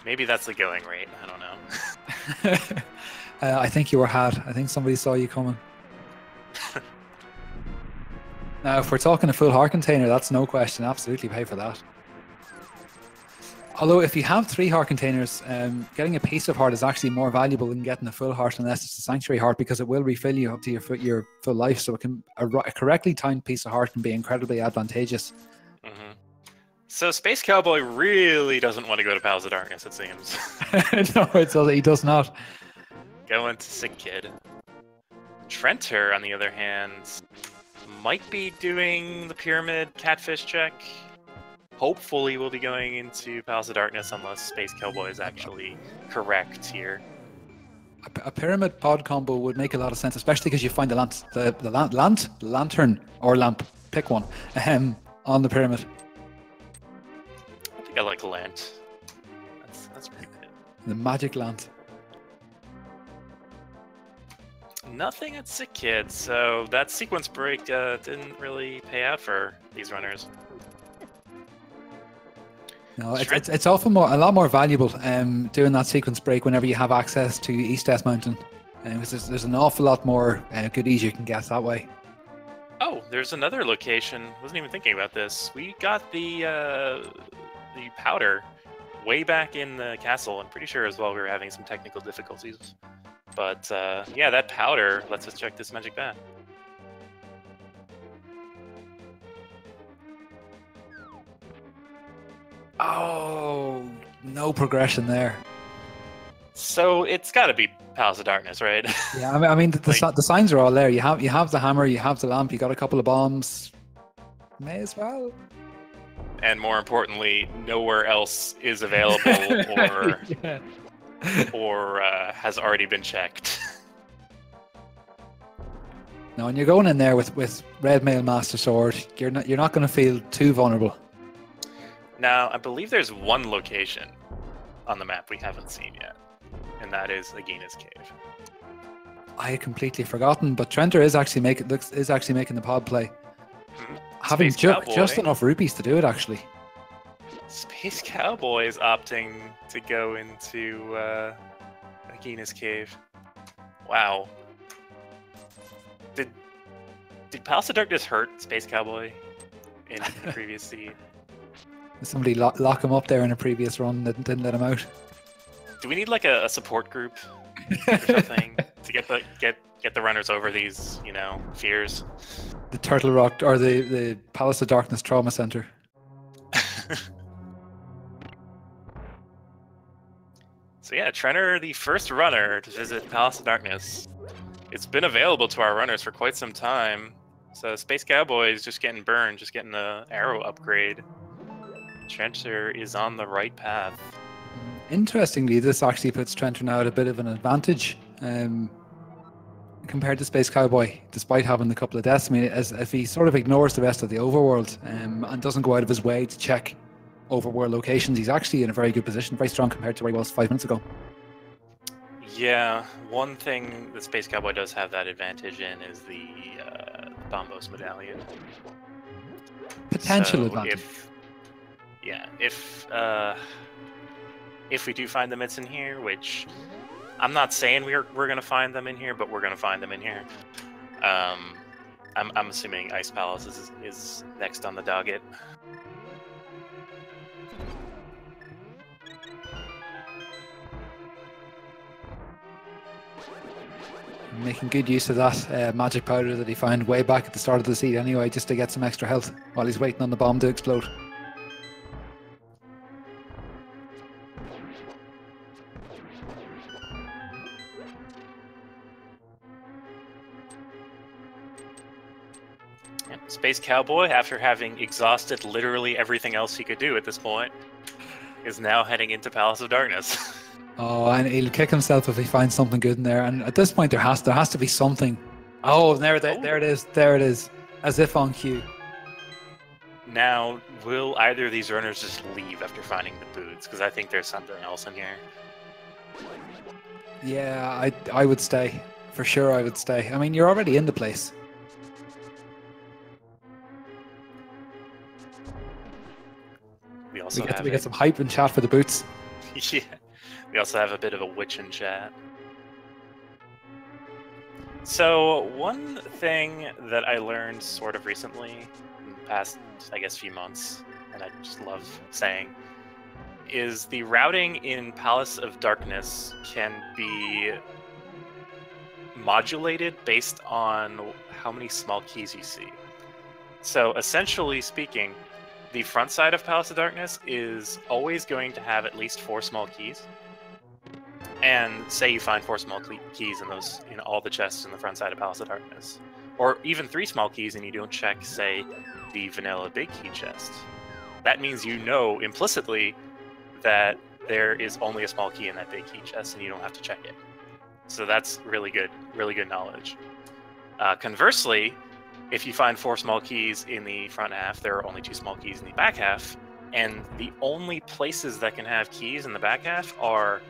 Maybe that's the going rate. I don't know. I think you were had. I think somebody saw you coming. Now, if we're talking a full heart container, that's no question. Absolutely pay for that. Although, if you have 3 heart containers, getting a piece of heart is actually more valuable than getting a full heart, unless it's a sanctuary heart, because it will refill you up to your full life. So a correctly timed piece of heart can be incredibly advantageous. Mm-hmm. So Space Cowboy really doesn't want to go to Palace of Darkness, it seems. No, he does not. Going to Sick Kid. Trenter, on the other hand, might be doing the Pyramid Catfish check. Hopefully we'll be going into Palace of Darkness unless Space Cowboy is actually correct here. A pyramid pod combo would make a lot of sense, especially because you find the lantern or lamp, pick one, on the pyramid. I think I like Lant. That's pretty good. The magic lant. Nothing at Sick Kid, so that sequence break didn't really pay out for these runners. No, it's often a lot more valuable doing that sequence break whenever you have access to East Death Mountain, because there's an awful lot more goodies you can get that way. Oh, there's another location. Wasn't even thinking about this. We got the powder way back in the castle. I'm pretty sure as well we were having some technical difficulties. But yeah, that powder lets us check this magic bat. Oh, no progression there. So it's got to be Palace of Darkness, right? Yeah, I mean the signs are all there. You have the hammer, you have the lamp, you got a couple of bombs. May as well. And more importantly, nowhere else is available or yeah. or has already been checked. No, and you're going in there with Red Mail Master Sword. You're not going to feel too vulnerable. Now, I believe there's one location on the map we haven't seen yet, and that is Agina's Cave. I had completely forgotten, but Trenter is actually making the pod play, having just enough rupees to do it. Actually, Space Cowboy is opting to go into Agina's Cave. Wow. Did Palace of Darkness hurt Space Cowboy in the previous seed? Did somebody lock him up there in a previous run that didn't let him out? Do we need like a support group or something to get the runners over these, fears? The Turtle Rock or the Palace of Darkness Trauma Center. So yeah, Trenner, the first runner to visit Palace of Darkness. It's been available to our runners for quite some time. So Space Cowboy is just getting burned, just getting the arrow upgrade. Trencher is on the right path. Interestingly, this actually puts Trencher now at a bit of an advantage compared to Space Cowboy, despite having a couple of deaths. I mean, if he sort of ignores the rest of the overworld and doesn't go out of his way to check overworld locations, he's actually in a very good position, very strong compared to where he was 5 minutes ago. Yeah, one thing that Space Cowboy does have that advantage in is the Bombos Medallion. Potential advantage. If we do find the mitts in here, which I'm not saying we're gonna find them in here, but we're gonna find them in here. I'm assuming Ice Palace is next on the docket. Making good use of that magic powder that he found way back at the start of the seed anyway, just to get some extra health while he's waiting on the bomb to explode. Space Cowboy, after having exhausted literally everything else he could do at this point, is now heading into Palace of Darkness. Oh, and he'll kick himself if he finds something good in there. And at this point, there has to be something. Oh, there it is, as if on cue. Now, will either of these runners just leave after finding the boots? Because I think there's something else in here. Yeah, I would stay. For sure, I would stay. I mean, you're already in the place. We get some hype and chat for the boots. Yeah. We also have a bit of a witch in chat. So one thing that I learned sort of recently, in the past, I guess, few months, and I just love saying, is the routing in Palace of Darkness can be modulated based on how many small keys you see. So essentially speaking, the front side of Palace of Darkness is always going to have at least 4 small keys. And say you find 4 small keys in all the chests in the front side of Palace of Darkness, or even 3 small keys, and you don't check, say, the vanilla big key chest. That means you know implicitly that there is only a small key in that big key chest, and you don't have to check it. So that's really good knowledge. Conversely, if you find 4 small keys in the front half, there are only 2 small keys in the back half, and the only places that can have keys in the back half are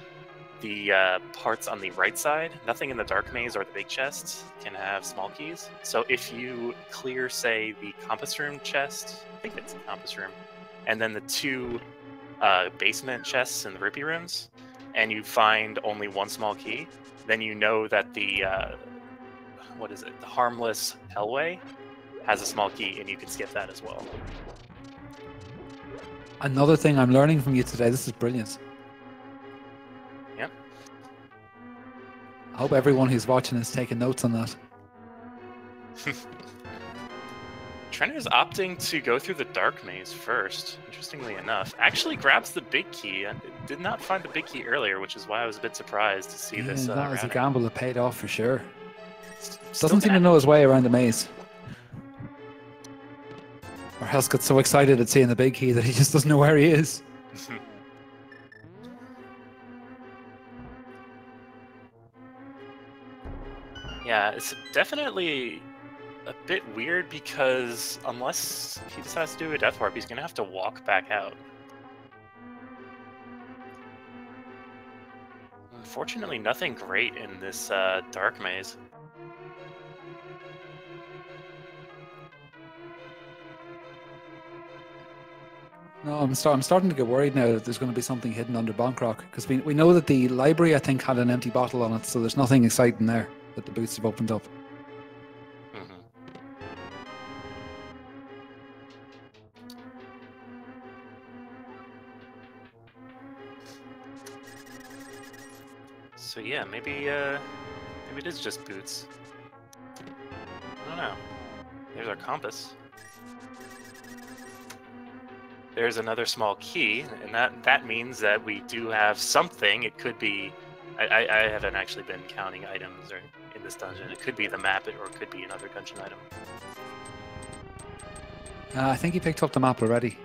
the parts on the right side, nothing in the dark maze or the big chest can have small keys. So if you clear, say, the compass room chest, I think it's the compass room, and then the two basement chests in the rupee rooms, and you find only one small key, then you know that the what is it? The harmless hellway has a small key, and you can skip that as well. Another thing I'm learning from you today. This is brilliant. Yep. I hope everyone who's watching is taking notes on that. Trent is opting to go through the dark maze first, interestingly enough. Actually grabs the big key. I did not find the big key earlier, which is why I was a bit surprised to see this. That was a gamble that paid off for sure. Still Doesn't seem to know his way around the maze. Or else gets so excited at seeing the big key that he just doesn't know where he is. Yeah, it's definitely a bit weird because unless he decides to do a death warp, he's going to have to walk back out. Unfortunately, nothing great in this dark maze. No, I'm starting to get worried now that there's going to be something hidden under Bonkrock, because we know that the library, I think, had an empty bottle on it, so there's nothing exciting there that the boots have opened up. So yeah, maybe it is just boots. I don't know. There's our compass. There's another small key, and that means that we do have something. It could be... I haven't actually been counting items or in this dungeon. It could be the map, or it could be another dungeon item. I think he picked up the map already.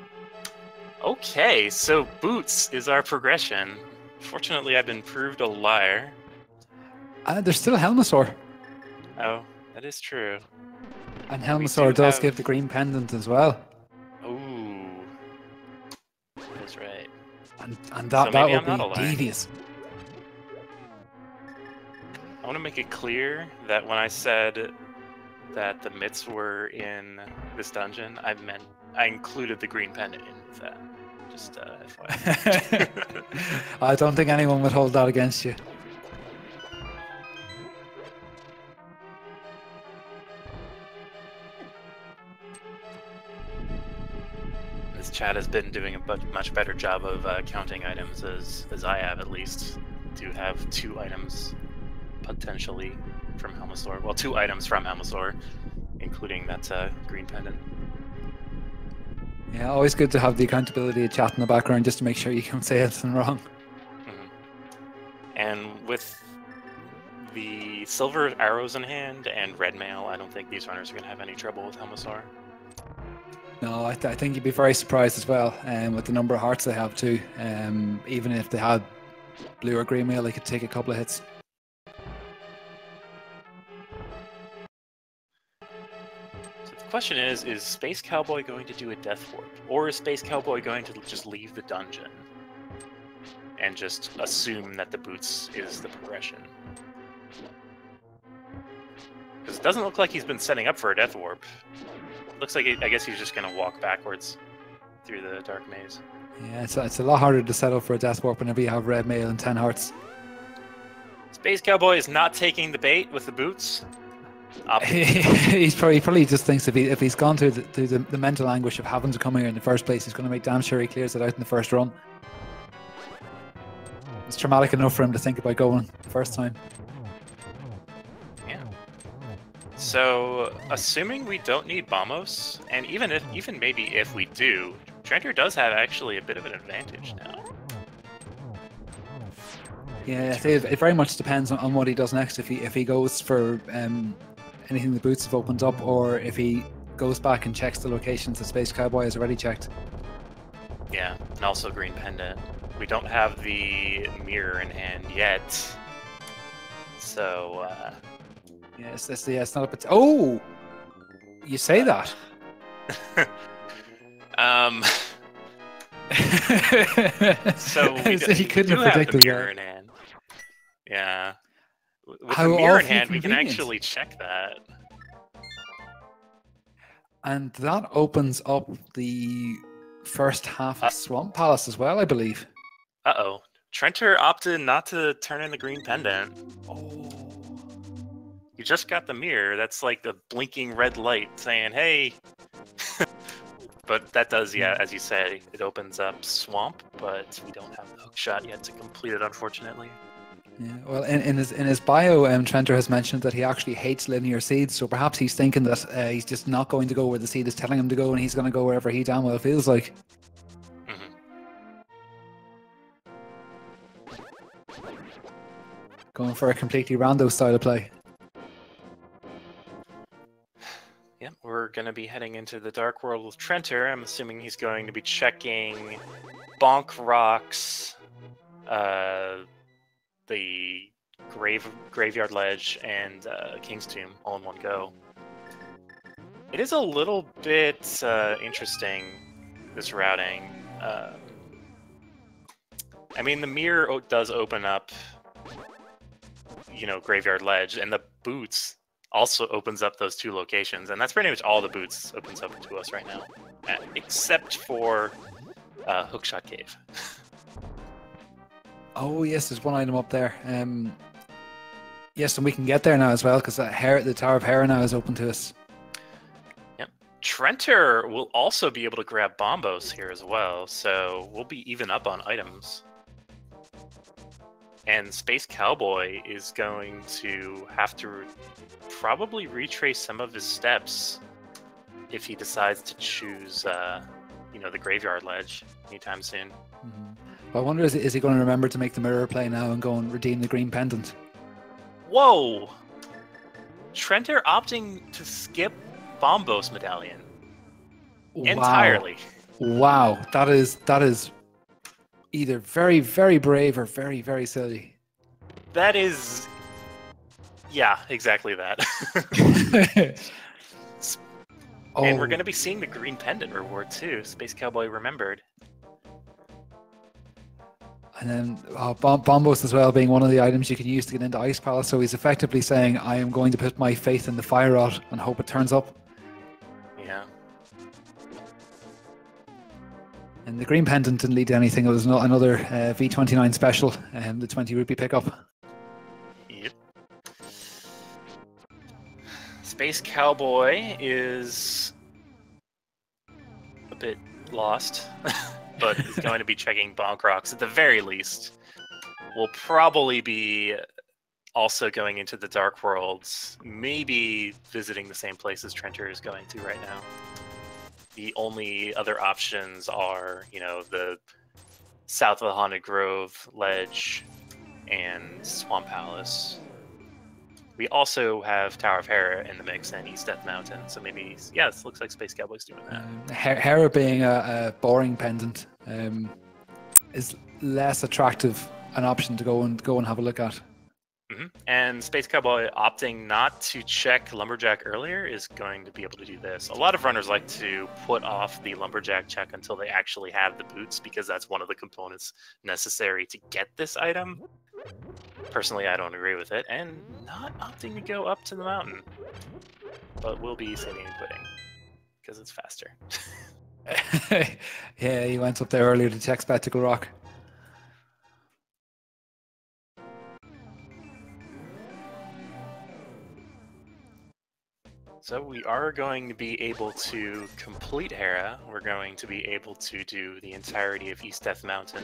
Okay, so boots is our progression. Fortunately, I've been proved a liar. There's still Helmasaur. Oh, that is true. And Helmasaur does give the green pendant as well. Ooh. That's right. And that would be devious. I want to make it clear that when I said that the myths were in this dungeon, I included the green pendant in with that. Just FYI. I don't think anyone would hold that against you. This chat has been doing a much better job of counting items, as I have at least. To have 2 items potentially from Helmasaur. Well, 2 items from Helmasaur, including that green pendant. Yeah, always good to have the accountability of chat in the background just to make sure you can't say anything wrong. And with the silver arrows in hand and red mail, I don't think these runners are going to have any trouble with Helmasaur. No, I think you'd be very surprised as well with the number of hearts they have too. Even if they had blue or green mail, they could take a couple of hits. The question is Space Cowboy going to do a death warp? Or is Space Cowboy going to just leave the dungeon and just assume that the boots is the progression? Because it doesn't look like he's been setting up for a death warp. Looks like I guess he's just going to walk backwards through the dark maze. Yeah, it's a lot harder to set up for a death warp whenever you have red mail and 10 hearts. Space Cowboy is not taking the bait with the boots. He probably just thinks if he's gone through the mental anguish of having to come here in the first place, he's going to make damn sure he clears it out in the first run. It's traumatic enough for him to think about going the first time. Yeah. So, assuming we don't need Bombos, and even maybe if we do, Trenter does have actually a bit of an advantage now. Yeah, it very much depends on what he does next. If he goes for anything the boots have opened up, or if he goes back and checks the locations that Space Cowboy has already checked. Yeah, and also green pendant. We don't have the mirror in hand yet, so yes, it's not a bit. Oh, you say that. So he couldn't have have predicted the mirror that. in hand. Yeah. With How the mirror in awfully hand, we can convenient. actually check that. And that opens up the first half of Swamp Palace as well, I believe. Uh-oh. Trenter opted not to turn in the green pendant. Oh. You just got the mirror. That's like the blinking red light saying, hey. But that does, yeah, as you say, it opens up Swamp, but we don't have the hook shot yet to complete it, unfortunately. Yeah, well, in his bio, Trenter has mentioned that he actually hates linear seeds, so perhaps he's thinking that he's just not going to go where the seed is telling him to go, and he's going to go wherever he damn well feels like. Going for a completely rando style of play. Yep, we're going to be heading into the Dark World with Trenter. I'm assuming he's going to be checking Bonk Rocks, the Graveyard Ledge, and King's Tomb all in one go. It is a little bit interesting, this routing. I mean, the mirror does open up, you know, Graveyard Ledge, and the boots also opens up those two locations, and that's pretty much all the boots opens up to us right now, except for Hookshot Cave. Oh yes, there's one item up there. Yes, and we can get there now as well, because the Tower of Hera now is open to us. Yep. Trenter will also be able to grab Bombos here as well, so we'll be even up on items. And Space Cowboy is going to have to probably retrace some of his steps if he decides to choose, you know, the Graveyard Ledge anytime soon. Mm-hmm. I wonder, is he going to remember to make the mirror play now and go and redeem the green pendant? Whoa! Trenter opting to skip Bombos Medallion entirely. Wow, that is either very, very brave or very, very silly. That is... yeah, exactly that. And we're going to be seeing the green pendant reward too. Space Cowboy remembered. And then Bombos as well being one of the items you can use to get into Ice Palace. So he's effectively saying, I am going to put my faith in the Fire Rod and hope it turns up. Yeah. And the green pendant didn't lead to anything. It was another V29 special, the 20 rupee pickup. Yep. Space Cowboy is a bit lost, but is going to be checking Bonk Rocks at the very least. We'll probably be also going into the Dark Worlds, maybe visiting the same places Trenter is going to right now. The only other options are, you know, the south of the Haunted Grove Ledge and Swamp Palace. We also have Tower of Hera in the mix and East Death Mountain, so maybe, yeah, it looks like Space Cowboy's doing that. Hera being a boring pendant is less attractive an option to go and have a look at. Mm-hmm. And Space Cowboy opting not to check Lumberjack earlier is going to be able to do this. A lot of runners like to put off the Lumberjack check until they actually have the boots, because that's one of the components necessary to get this item. Personally, I don't agree with it, and not opting to go up to the mountain. But we'll be saving and quitting, because it's faster. Yeah, he went up there earlier to check Spectacle Rock. So we are going to be able to complete Hera. We're going to be able to do the entirety of East Death Mountain.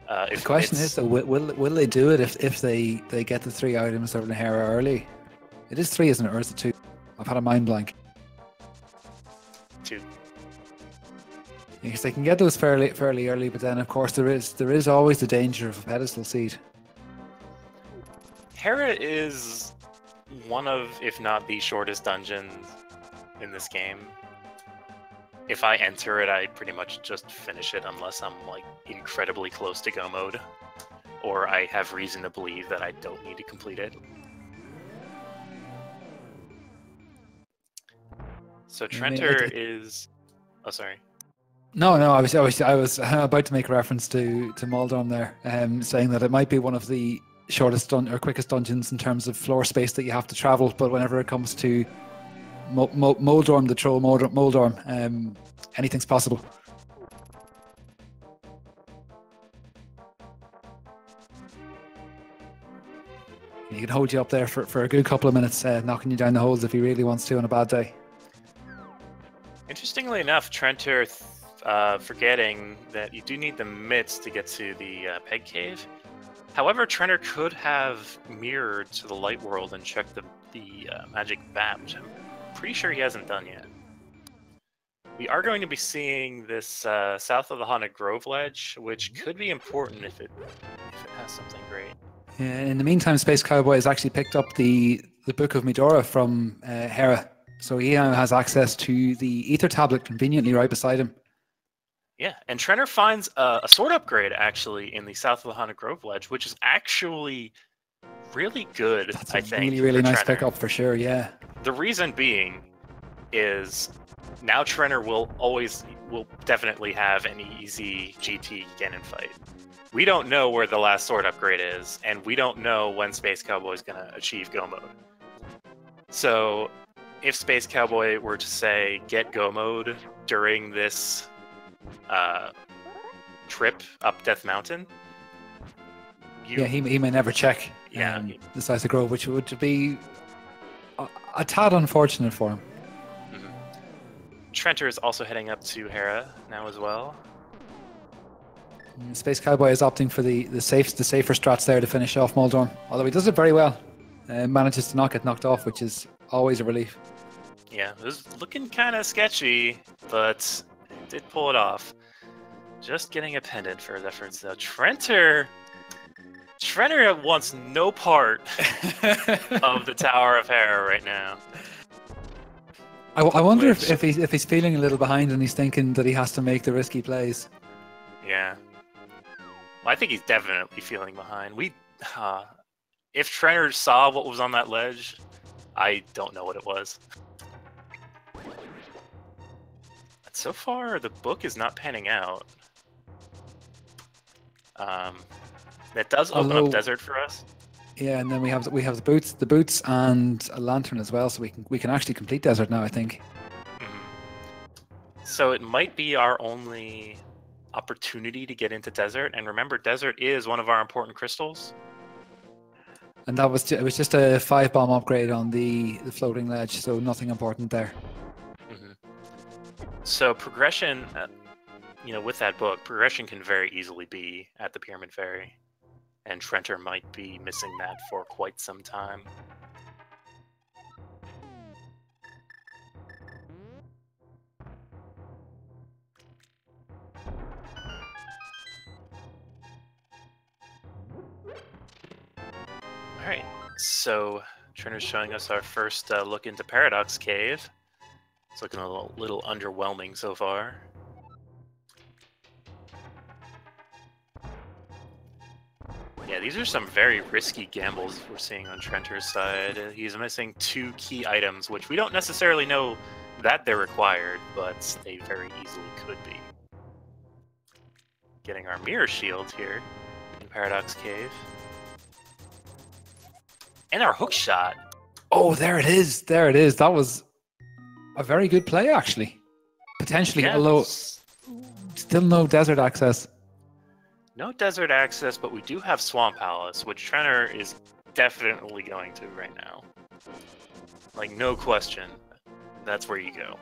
The question is, though, will they do it if they get the 3 items that are in Hera early? It is 3, isn't it, or is it 2? I've had a mind blank. 2. Because they can get those fairly early, but then of course there is always the danger of a pedestal seed. Hera is one of, if not the shortest dungeon in this game. If I enter it, I pretty much just finish it unless I'm like incredibly close to go mode, or I have reason to believe that I don't need to complete it. So Trenter is... oh, sorry. No, I was about to make a reference to Moldom there, saying that it might be one of the shortest or quickest dungeons in terms of floor space that you have to travel, but whenever it comes to Moldorm, the troll Moldorm, anything's possible. He can hold you up there for a good couple of minutes, knocking you down the holes if he really wants to on a bad day. Interestingly enough, Trenter, forgetting that you do need the mitts to get to the peg cave. However, Trenter could have mirrored to the light world and checked the magic vat, which I'm pretty sure he hasn't done yet. We are going to be seeing this south of the Haunted Grove ledge, which could be important if it has something great. Yeah, in the meantime, Spacecowboy has actually picked up the Book of Medora from Hera, so he now has access to the Ether Tablet conveniently right beside him. Yeah, and Trenter finds a sword upgrade actually in the south of the Haunted Grove ledge, which is actually really good. That's I think really nice Trenter. pickup for sure. Yeah. The reason being is now Trenter will definitely have an easy GT Ganon fight. We don't know where the last sword upgrade is, and we don't know when Spacecowboy is going to achieve Go Mode. So, if Spacecowboy were to say, get Go Mode during this trip up Death Mountain... he may never check the size of Grove, which would be a tad unfortunate for him. Mm-hmm. Trenter is also heading up to Hera now as well. Spacecowboy is opting for the safer strats there to finish off Moldorm, although he does it very well. Manages to not get knocked off, which is always a relief. Yeah, it was looking kind of sketchy, but it did pull it off. Just getting a pendant for his efforts, though. Trenter wants no part of the Tower of Hera right now. I wonder if he's feeling a little behind and he's thinking that he has to make the risky plays. Yeah. Well, I think he's definitely feeling behind. If Trenter saw what was on that ledge, I don't know what it was. But so far, the book is not panning out. That does open up desert for us. Yeah, and then we have the boots and a lantern as well, so we can actually complete desert now, I think. Mm-hmm. So it might be our only opportunity to get into desert, and remember, desert is one of our important crystals. And it was just a 5-bomb upgrade on the floating ledge, so nothing important there. Mm-hmm. So progression, with that book, progression can very easily be at the Pyramid Ferry, and Trenter might be missing that for quite some time. Alright, so Trenter's showing us our first look into Paradox Cave. It's looking a little underwhelming so far. Yeah, these are some very risky gambles we're seeing on Trenter's side. He's missing 2 key items, which we don't necessarily know that they're required, but they very easily could be. Getting our mirror shield here in Paradox Cave. And our hook shot. Oh, there it is. There it is. That was a very good play, actually. Potentially, although still no desert access. No desert access, but we do have Swamp Palace, which Trenter is definitely going to right now. Like, no question. That's where you go.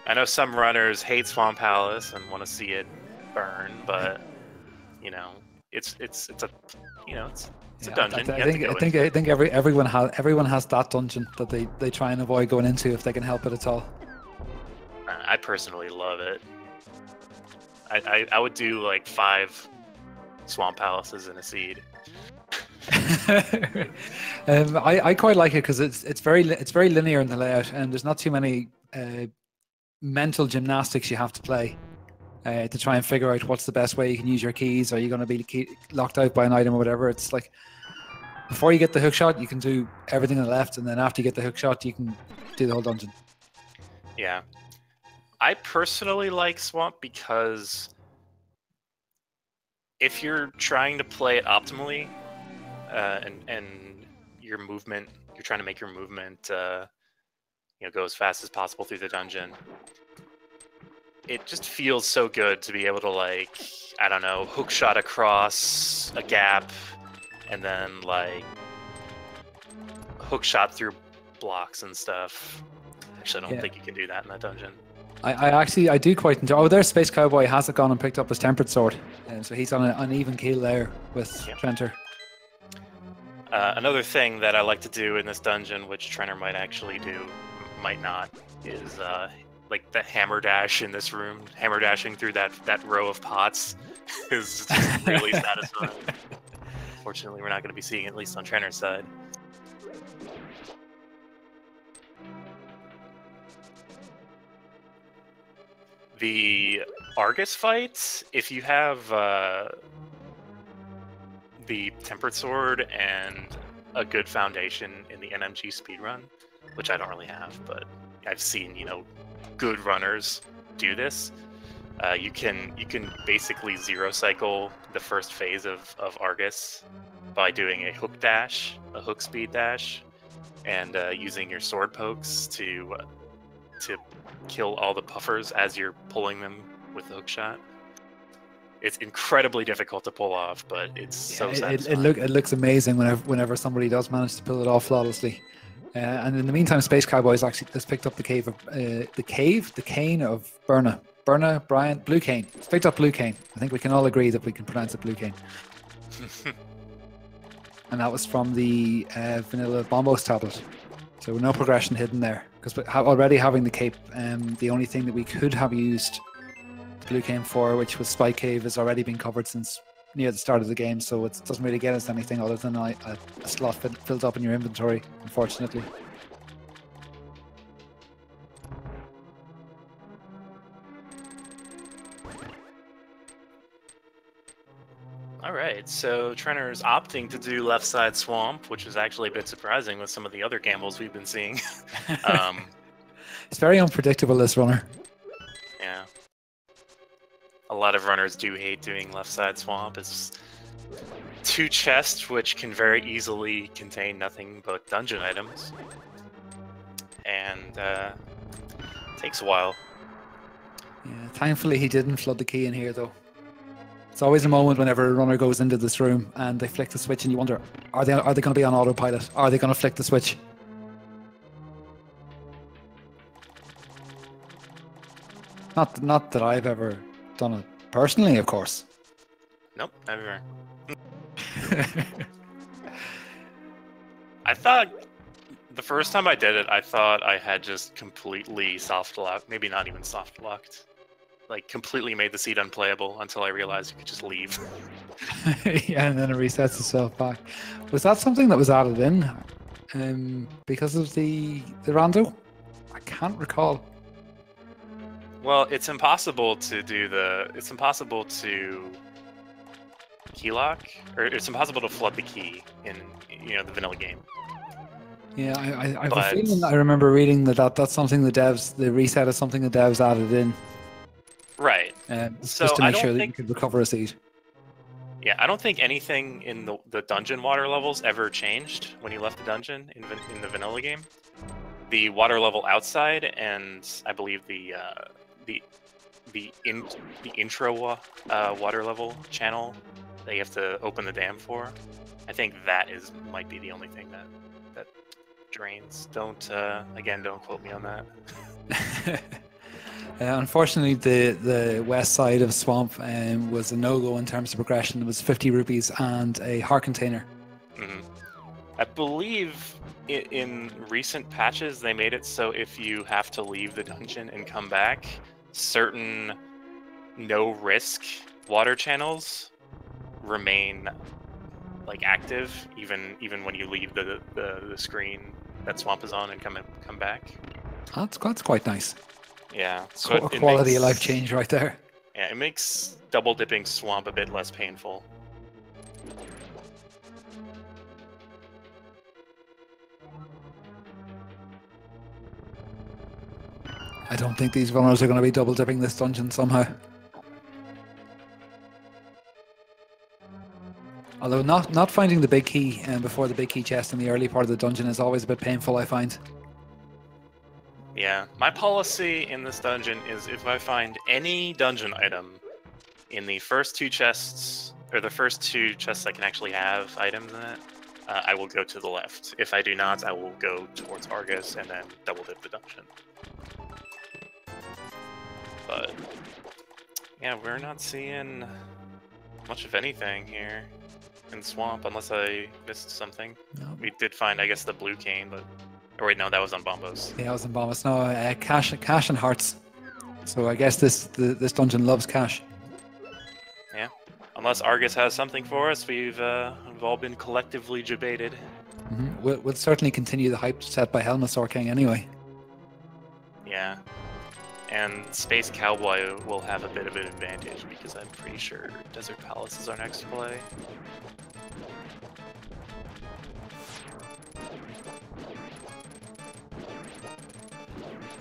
I know some runners hate Swamp Palace and want to see it burn, but it's a dungeon. I think everyone has that dungeon that they try and avoid going into if they can help it at all. I personally love it. I would do like 5 Swamp Palaces in a seed. I quite like it because it's very linear in the layout, and there's not too many mental gymnastics you have to play to try and figure out what's the best way you can use your keys. Are you going to be locked out by an item or whatever? It's like before you get the hook shot, you can do everything on the left, and then after you get the hook shot, you can do the whole dungeon. Yeah. I personally like Swamp because if you're trying to play it optimally, and your movement, you're trying to make your movement, go as fast as possible through the dungeon. It just feels so good to be able to, like, I don't know, hook shot across a gap, and then like hook shot through blocks and stuff. Actually, I don't think you can do that in that dungeon. I do quite enjoy. Oh, there's Space Cowboy has gone and picked up his tempered sword, and so he's on an even keel there with Trenter. Another thing that I like to do in this dungeon, which Trenter might actually do, might not, is like the hammer dash in this room. Hammer dashing through that row of pots is just really satisfying. Fortunately, we're not going to be seeing it, at least on Trenter's side. The Argus fight, if you have the tempered sword and a good foundation in the NMG speedrun, which I don't really have, but I've seen, good runners do this. You can basically zero cycle the first phase of Argus by doing a hook dash, a hook speed dash, and using your sword pokes to kill all the puffers as you're pulling them with the hook shot. It's incredibly difficult to pull off, but it's so satisfying. It looks amazing whenever somebody does manage to pull it off flawlessly. And in the meantime, Space Cowboys actually just picked up the cane of Burna, Bryant, Blue Cane. It's picked up Blue Cane. I think we can all agree that we can pronounce it Blue Cane. And that was from the vanilla Bombos tablet. So no progression hidden there. Because already having the cape, the only thing that we could have used Blue Cane for, which was Spike Cave, has already been covered since near the start of the game, so it doesn't really get us anything other than a slot filled up in your inventory, unfortunately. Alright, so Trenter's opting to do left side swamp, which is actually a bit surprising with some of the other gambles we've been seeing. It's very unpredictable, this runner. Yeah. A lot of runners do hate doing left side swamp. It's 2 chests, which can very easily contain nothing but dungeon items. And takes a while. Yeah, thankfully he didn't flood the key in here, though. It's always a moment whenever a runner goes into this room and they flick the switch and you wonder, are they going to be on autopilot? Are they going to flick the switch? Not that I've ever done it personally, of course. Nope, never. I thought the first time I did it, I thought I had just completely soft locked, maybe not even soft locked, like completely made the seat unplayable until I realized you could just leave. Yeah, and then it resets itself back. Was that something that was added in because of the rando? I can't recall. Well, it's impossible to do it's impossible to key lock, or it's impossible to flood the key in the vanilla game. Yeah, I have a feeling I remember reading that's something the reset is something the devs added in. Right. So just to make sure that you could recover a seed. Yeah, I don't think anything in the dungeon water levels ever changed when you left the dungeon in the vanilla game. The water level outside, and I believe the intro water level channel that you have to open the dam for, I think that might be the only thing that drains. Don't quote me on that. Unfortunately, the west side of Swamp was a no-go in terms of progression. It was 50 rupees and a heart container. Mm-hmm. I believe in recent patches they made it so if you have to leave the dungeon and come back, certain no-risk water channels remain like active even when you leave the screen that Swamp is on and come back. That's quite nice. Yeah, so a quality of life change right there. Yeah, it makes double dipping Swamp a bit less painful. I don't think these runners are going to be double dipping this dungeon somehow. Although not finding the big key before the big key chest in the early part of the dungeon is always a bit painful, I find. Yeah, my policy in this dungeon is if I find any dungeon item in the first two chests, or the first two chests I can actually have items in it, I will go to the left. If I do not, I will go towards Argus and then double dip the dungeon. But yeah, we're not seeing much of anything here in Swamp, unless I missed something. No. We did find, I guess, the blue cane, but... Or wait, no, that was on Bombos. Yeah, it was in Bombos. No, cash and hearts. So I guess this dungeon loves cash. Yeah. Unless Argus has something for us, we've all been collectively debated. We'll certainly continue the hype set by Helmasaur King anyway. Yeah. And Space Cowboy will have a bit of an advantage because I'm pretty sure Desert Palace is our next play.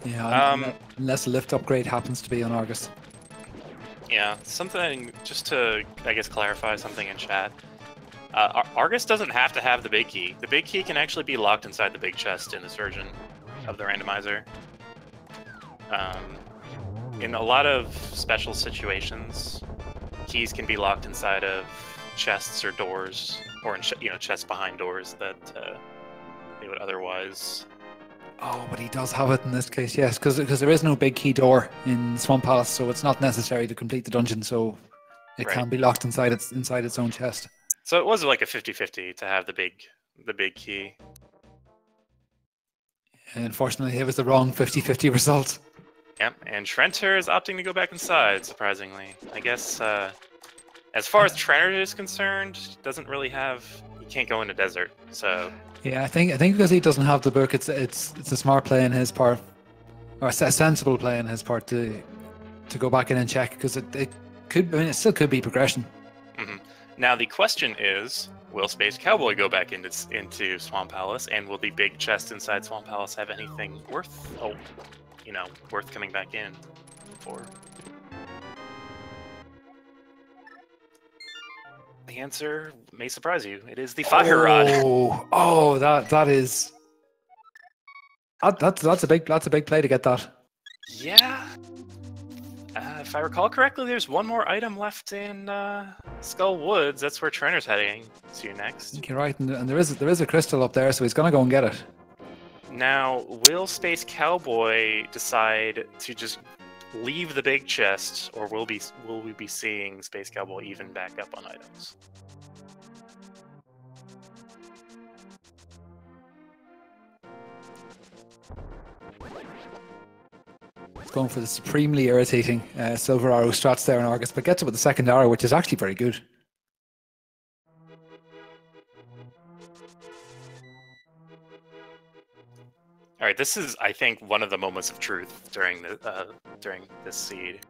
Yeah, unless a lift upgrade happens to be on Argus. Yeah, something, just to, I guess, clarify something in chat. Argus doesn't have to have the big key. The big key can actually be locked inside the big chest in this version of the randomizer. In a lot of special situations, keys can be locked inside of chests or doors, or in chests behind doors that they would otherwise. Oh, but he does have it in this case, yes, because there is no big key door in Swamp Palace, so it's not necessary to complete the dungeon, so it can be locked inside its own chest. So it was like a 50-50 to have the big key. And unfortunately, it was the wrong 50-50 result. Yep, and Trenter is opting to go back inside, surprisingly. I guess, as far as Trenter is concerned, he can't go into desert, so... Yeah, I think because he doesn't have the book, it's a smart play on his part, or a sensible play on his part to go back in and check, because it still could be progression. Now the question is, will Space Cowboy go back into Swamp Palace, and will the big chest inside Swamp Palace have anything worth coming back in for? The answer may surprise you. It is the Fire Rod. Oh, that's a big play to get that. Yeah. If I recall correctly, there's one more item left in Skull Woods. That's where Trenter's heading to next. I think you're right, and there is a crystal up there, so he's gonna go and get it. Now, will Space Cowboy decide to just leave the big chest, or will we be seeing Space Cowboy even back up on items? It's going for the supremely irritating silver arrow strats there in Argus, but gets it with the second arrow, which is actually very good. All right, this is, I think, one of the moments of truth during this seed.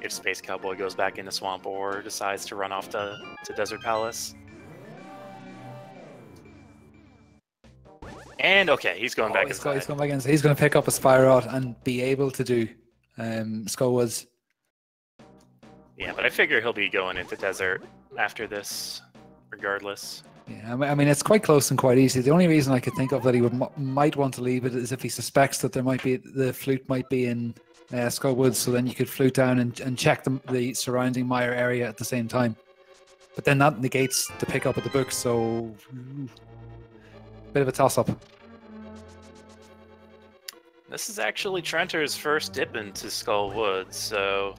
If Space Cowboy goes back into Swamp or decides to run off to Desert Palace. And okay, he's going back inside. He's going back inside. He's going to pick up a Fire Rod and be able to do Skull Woods. Yeah, but I figure he'll be going into Desert after this, regardless. Yeah, I mean, it's quite close and quite easy. The only reason I could think of that he might want to leave it is if he suspects that the flute might be in Skull Woods, so then you could flute down and check the surrounding mire area at the same time. But then that negates the pickup of the book, so bit of a toss-up. This is actually Trenter's first dip into Skull Woods, so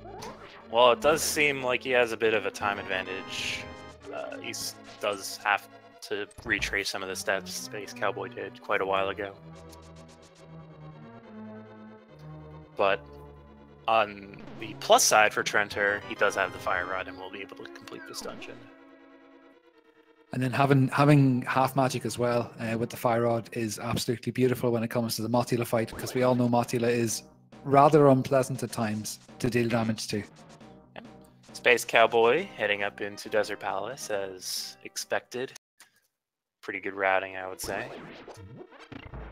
while it does seem like he has a bit of a time advantage, he does have to retrace some of the steps Space Cowboy did quite a while ago. But on the plus side for Trenter, he does have the Fire Rod and will be able to complete this dungeon. And then having half magic as well with the Fire Rod is absolutely beautiful when it comes to the Mothula fight, because we all know Mothula is rather unpleasant at times to deal damage to. Space Cowboy heading up into Desert Palace as expected. Pretty good routing, I would say.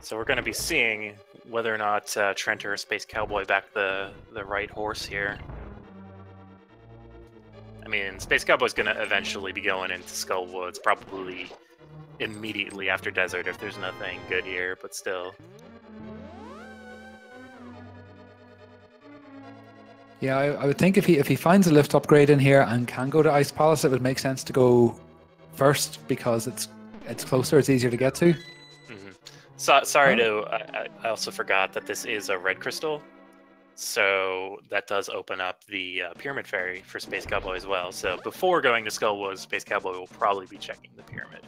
So we're going to be seeing whether or not Trenter or Space Cowboy back the right horse here. mean, Space Cowboy's going to eventually be going into Skull Woods, probably immediately after Desert if there's nothing good here, but still. Yeah, I would think if he finds a lift upgrade in here and can go to Ice Palace, it would make sense to go first because it's closer, it's easier to get to. So, sorry I also forgot that this is a red crystal, so that does open up the Pyramid Fairy for Space Cowboy as well. So before going to Skull Woods, Space Cowboy will probably be checking the pyramid.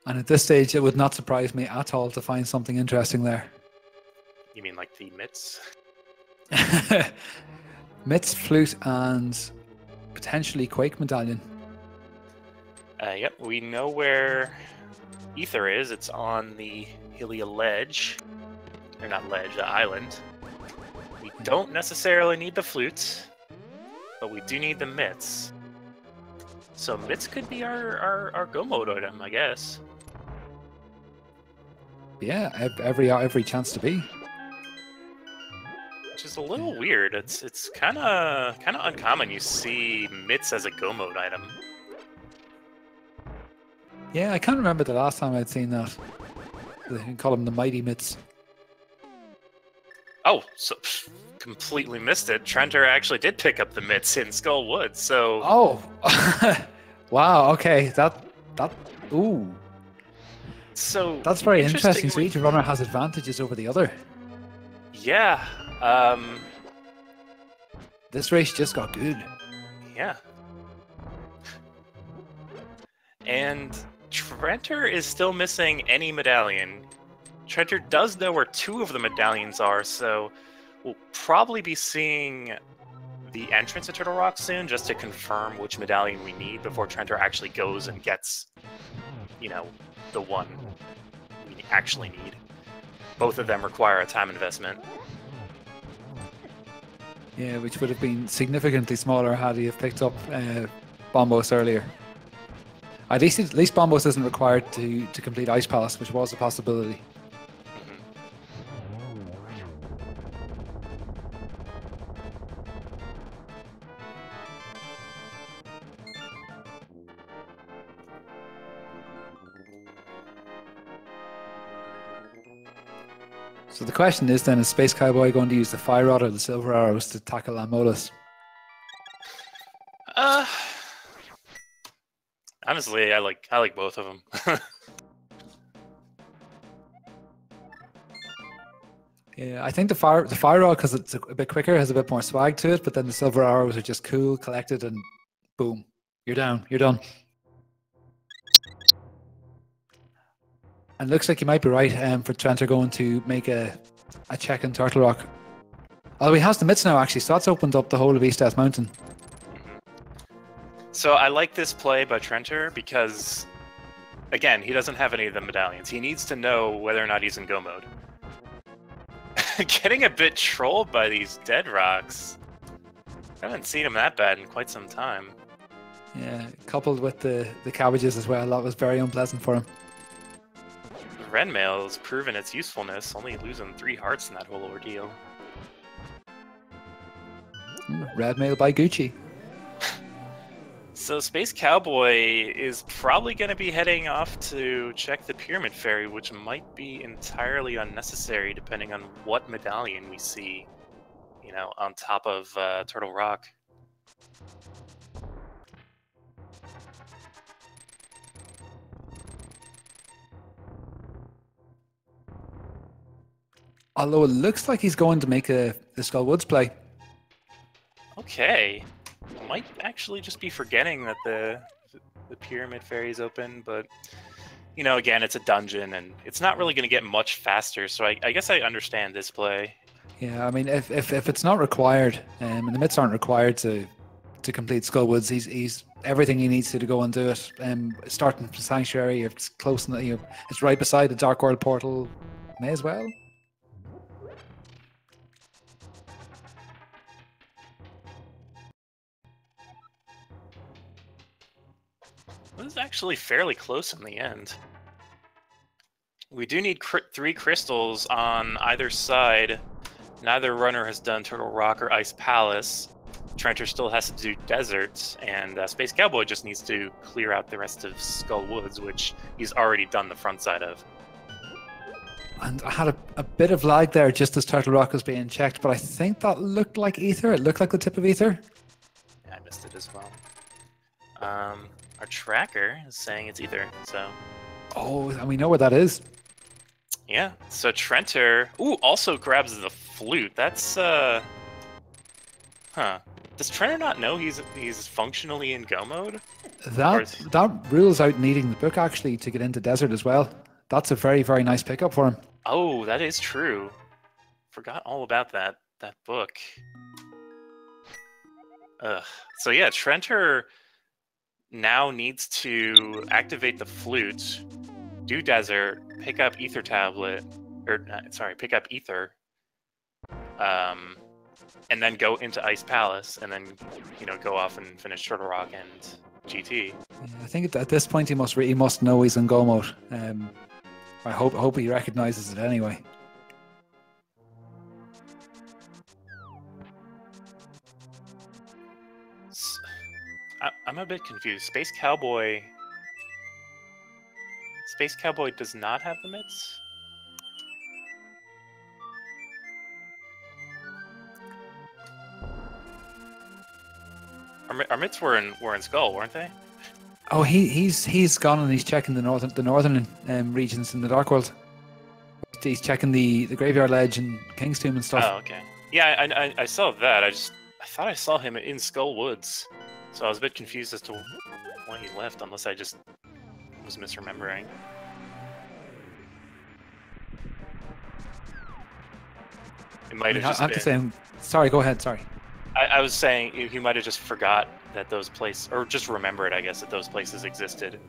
And at this stage, it would not surprise me at all to find something interesting there. You mean like the mitts? Mitts, flute, and potentially Quake Medallion. Yep, we know where Ether is. It's on the Hylia ledge. Or not ledge, the island. We don't necessarily need the flutes, but we do need the mitts. So mitts could be our go mode item, I guess. Yeah, every chance to be. Which is a little weird. It's kind of uncommon you see mitts as a go mode item. Yeah, I can't remember the last time I'd seen that. They can call them the Mighty Mitts. Oh, so completely missed it. Trenter actually did pick up the mitts in Skull Woods, so... Oh! Wow, okay. Ooh. So... That's very interesting. So each runner has advantages over the other. Yeah. This race just got good. Yeah. And Trenter is still missing any medallion. Trenter does know where 2 of the medallions are, so we'll probably be seeing the entrance to Turtle Rock soon, just to confirm which medallion we need before Trenter actually goes and gets, you know, the one we actually need. Both of them require a time investment. Yeah, which would have been significantly smaller had he have picked up Bombos earlier. At least Bombos isn't required to complete Ice Palace, which was a possibility. So the question is then, is Space Cowboy going to use the Fire Rod or the Silver Arrows to tackle Amolas? Honestly, I like both of them. Yeah, I think the fire rod, because it's a bit quicker, has a bit more swag to it. But then the Silver Arrows are just cool, collected, and boom, you're down, you're done. And it looks like you might be right for Trenter going to make a check in Turtle Rock. Although he has the mitts now, actually, so that's opened up the whole of East Death Mountain. So I like this play by Trenter because, again, he doesn't have any of the medallions. He needs to know whether or not he's in go mode. Getting a bit trolled by these dead rocks. I haven't seen him that bad in quite some time. Yeah, coupled with the cabbages as well, that was very unpleasant for him. Red Mail's proven its usefulness, only losing 3 hearts in that whole ordeal. Red Mail by Gucci. So Space Cowboy is probably going to be heading off to check the Pyramid Fairy, which might be entirely unnecessary depending on what medallion we see, you know, on top of Turtle Rock. Although it looks like he's going to make the Skull Woods play. Okay. Might actually just be forgetting that the Pyramid Fairy is open, but, you know, again, it's a dungeon, and it's not really going to get much faster, so I guess I understand this play. Yeah, I mean, if it's not required, and the mitts aren't required to complete Skull Woods, he's everything he needs to go and do it. Starting from Sanctuary, if it's close, you know, it's right beside the Dark World portal, may as well. This is actually fairly close in the end. We do need 3 crystals on either side Neither runner has done Turtle Rock or Ice Palace. Trenter still has to do Desert, and Space Cowboy just needs to clear out the rest of Skull Woods, which he's already done the front side of. And I had a bit of lag there just as Turtle Rock was being checked, but I think that looked like Ether. It looked like the tip of Ether. Yeah, I missed it as well. Our tracker is saying it's Ether, so... Oh, and we know where that is. Yeah, so Trenter... Ooh, also grabs the flute. That's, Huh. Does Trenter not know he's functionally in Go mode? That rules out needing the book, actually, to get into Desert as well. That's a very, very nice pickup for him. Oh, that is true. Forgot all about that book. Ugh. So yeah, Trenter now needs to activate the flute, do Desert, pick up Ether Tablet, or sorry, pick up Ether, and then go into Ice Palace, and then go off and finish Turtle Rock and GT. Yeah, I think at this point he must know he's in Go mode. I hope he recognizes it anyway. I'm a bit confused. Space Cowboy does not have the mitts? Our mitts were in Skull, weren't they? Oh, he's gone and he's checking the northern regions in the Dark World. He's checking the Graveyard Ledge and King's Tomb and stuff. Oh, okay. Yeah, I saw that. I thought I saw him in Skull Woods, so I was a bit confused as to why he left, unless I just was misremembering. It might have just been... Sorry, go ahead. Sorry. I was saying he might have just forgot that those places, or just remembered, I guess, that those places existed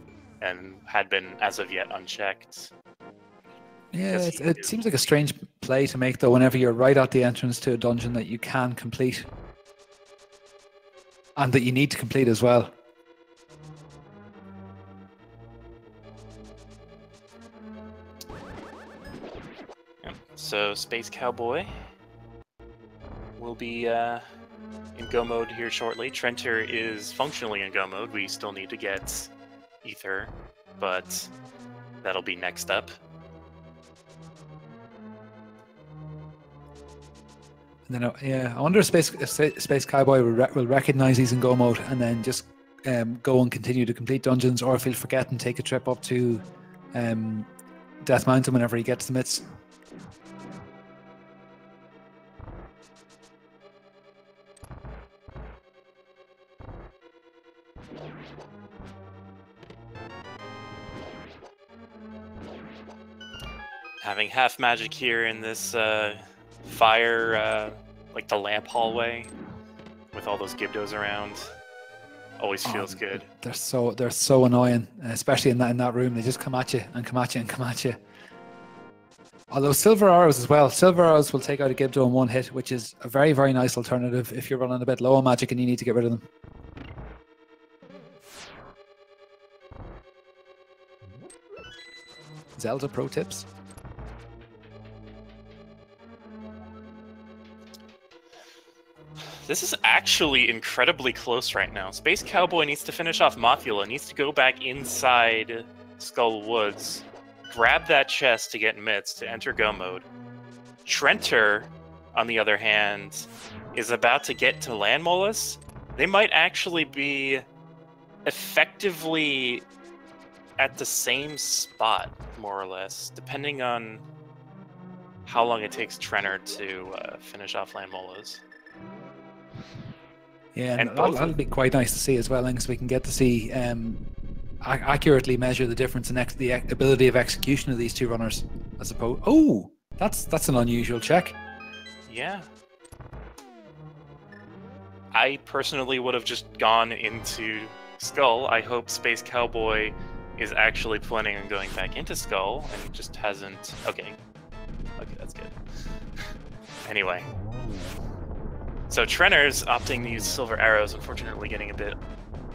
and had been, as of yet, unchecked. Yeah, it seems like a strange play to make, though, whenever you're right at the entrance to a dungeon that you can complete. And that you need to complete as well. Yep. So, Space Cowboy will be in Go mode here shortly. Trenter is functionally in Go mode. We still need to get Ether, but that'll be next up. And then, yeah, I wonder if Space Cowboy will recognize he's in Go mode and then just go and continue to complete dungeons, or if he'll forget and take a trip up to Death Mountain whenever he gets the mitts. Having half magic here in this fire, like the lamp hallway, with all those Gibdos around, always feels good. They're so annoying, especially in that room. They just come at you and come at you and come at you. Although Silver Arrows as well. Silver Arrows will take out a Gibdo in one hit, which is a very, very nice alternative if you're running a bit low on magic and you need to get rid of them. Zelda pro tips. This is actually incredibly close right now. Space Cowboy needs to finish off Mothula, needs to go back inside Skull Woods, grab that chest to get mitts to enter Go mode. Trenter, on the other hand, is about to get to Landmolus. They might actually be effectively at the same spot, more or less, depending on how long it takes Trenter to finish off Landmolus. Yeah, and that'll be quite nice to see as well, because we can get to see accurately measure the difference in the ability of execution of these two runners. I suppose. Oh, that's an unusual check. Yeah. I personally would have just gone into Skull. I hope Space Cowboy is actually planning on going back into Skull and just hasn't. Okay, that's good. Anyway. So Trenter's opting to use Silver Arrows, unfortunately getting a bit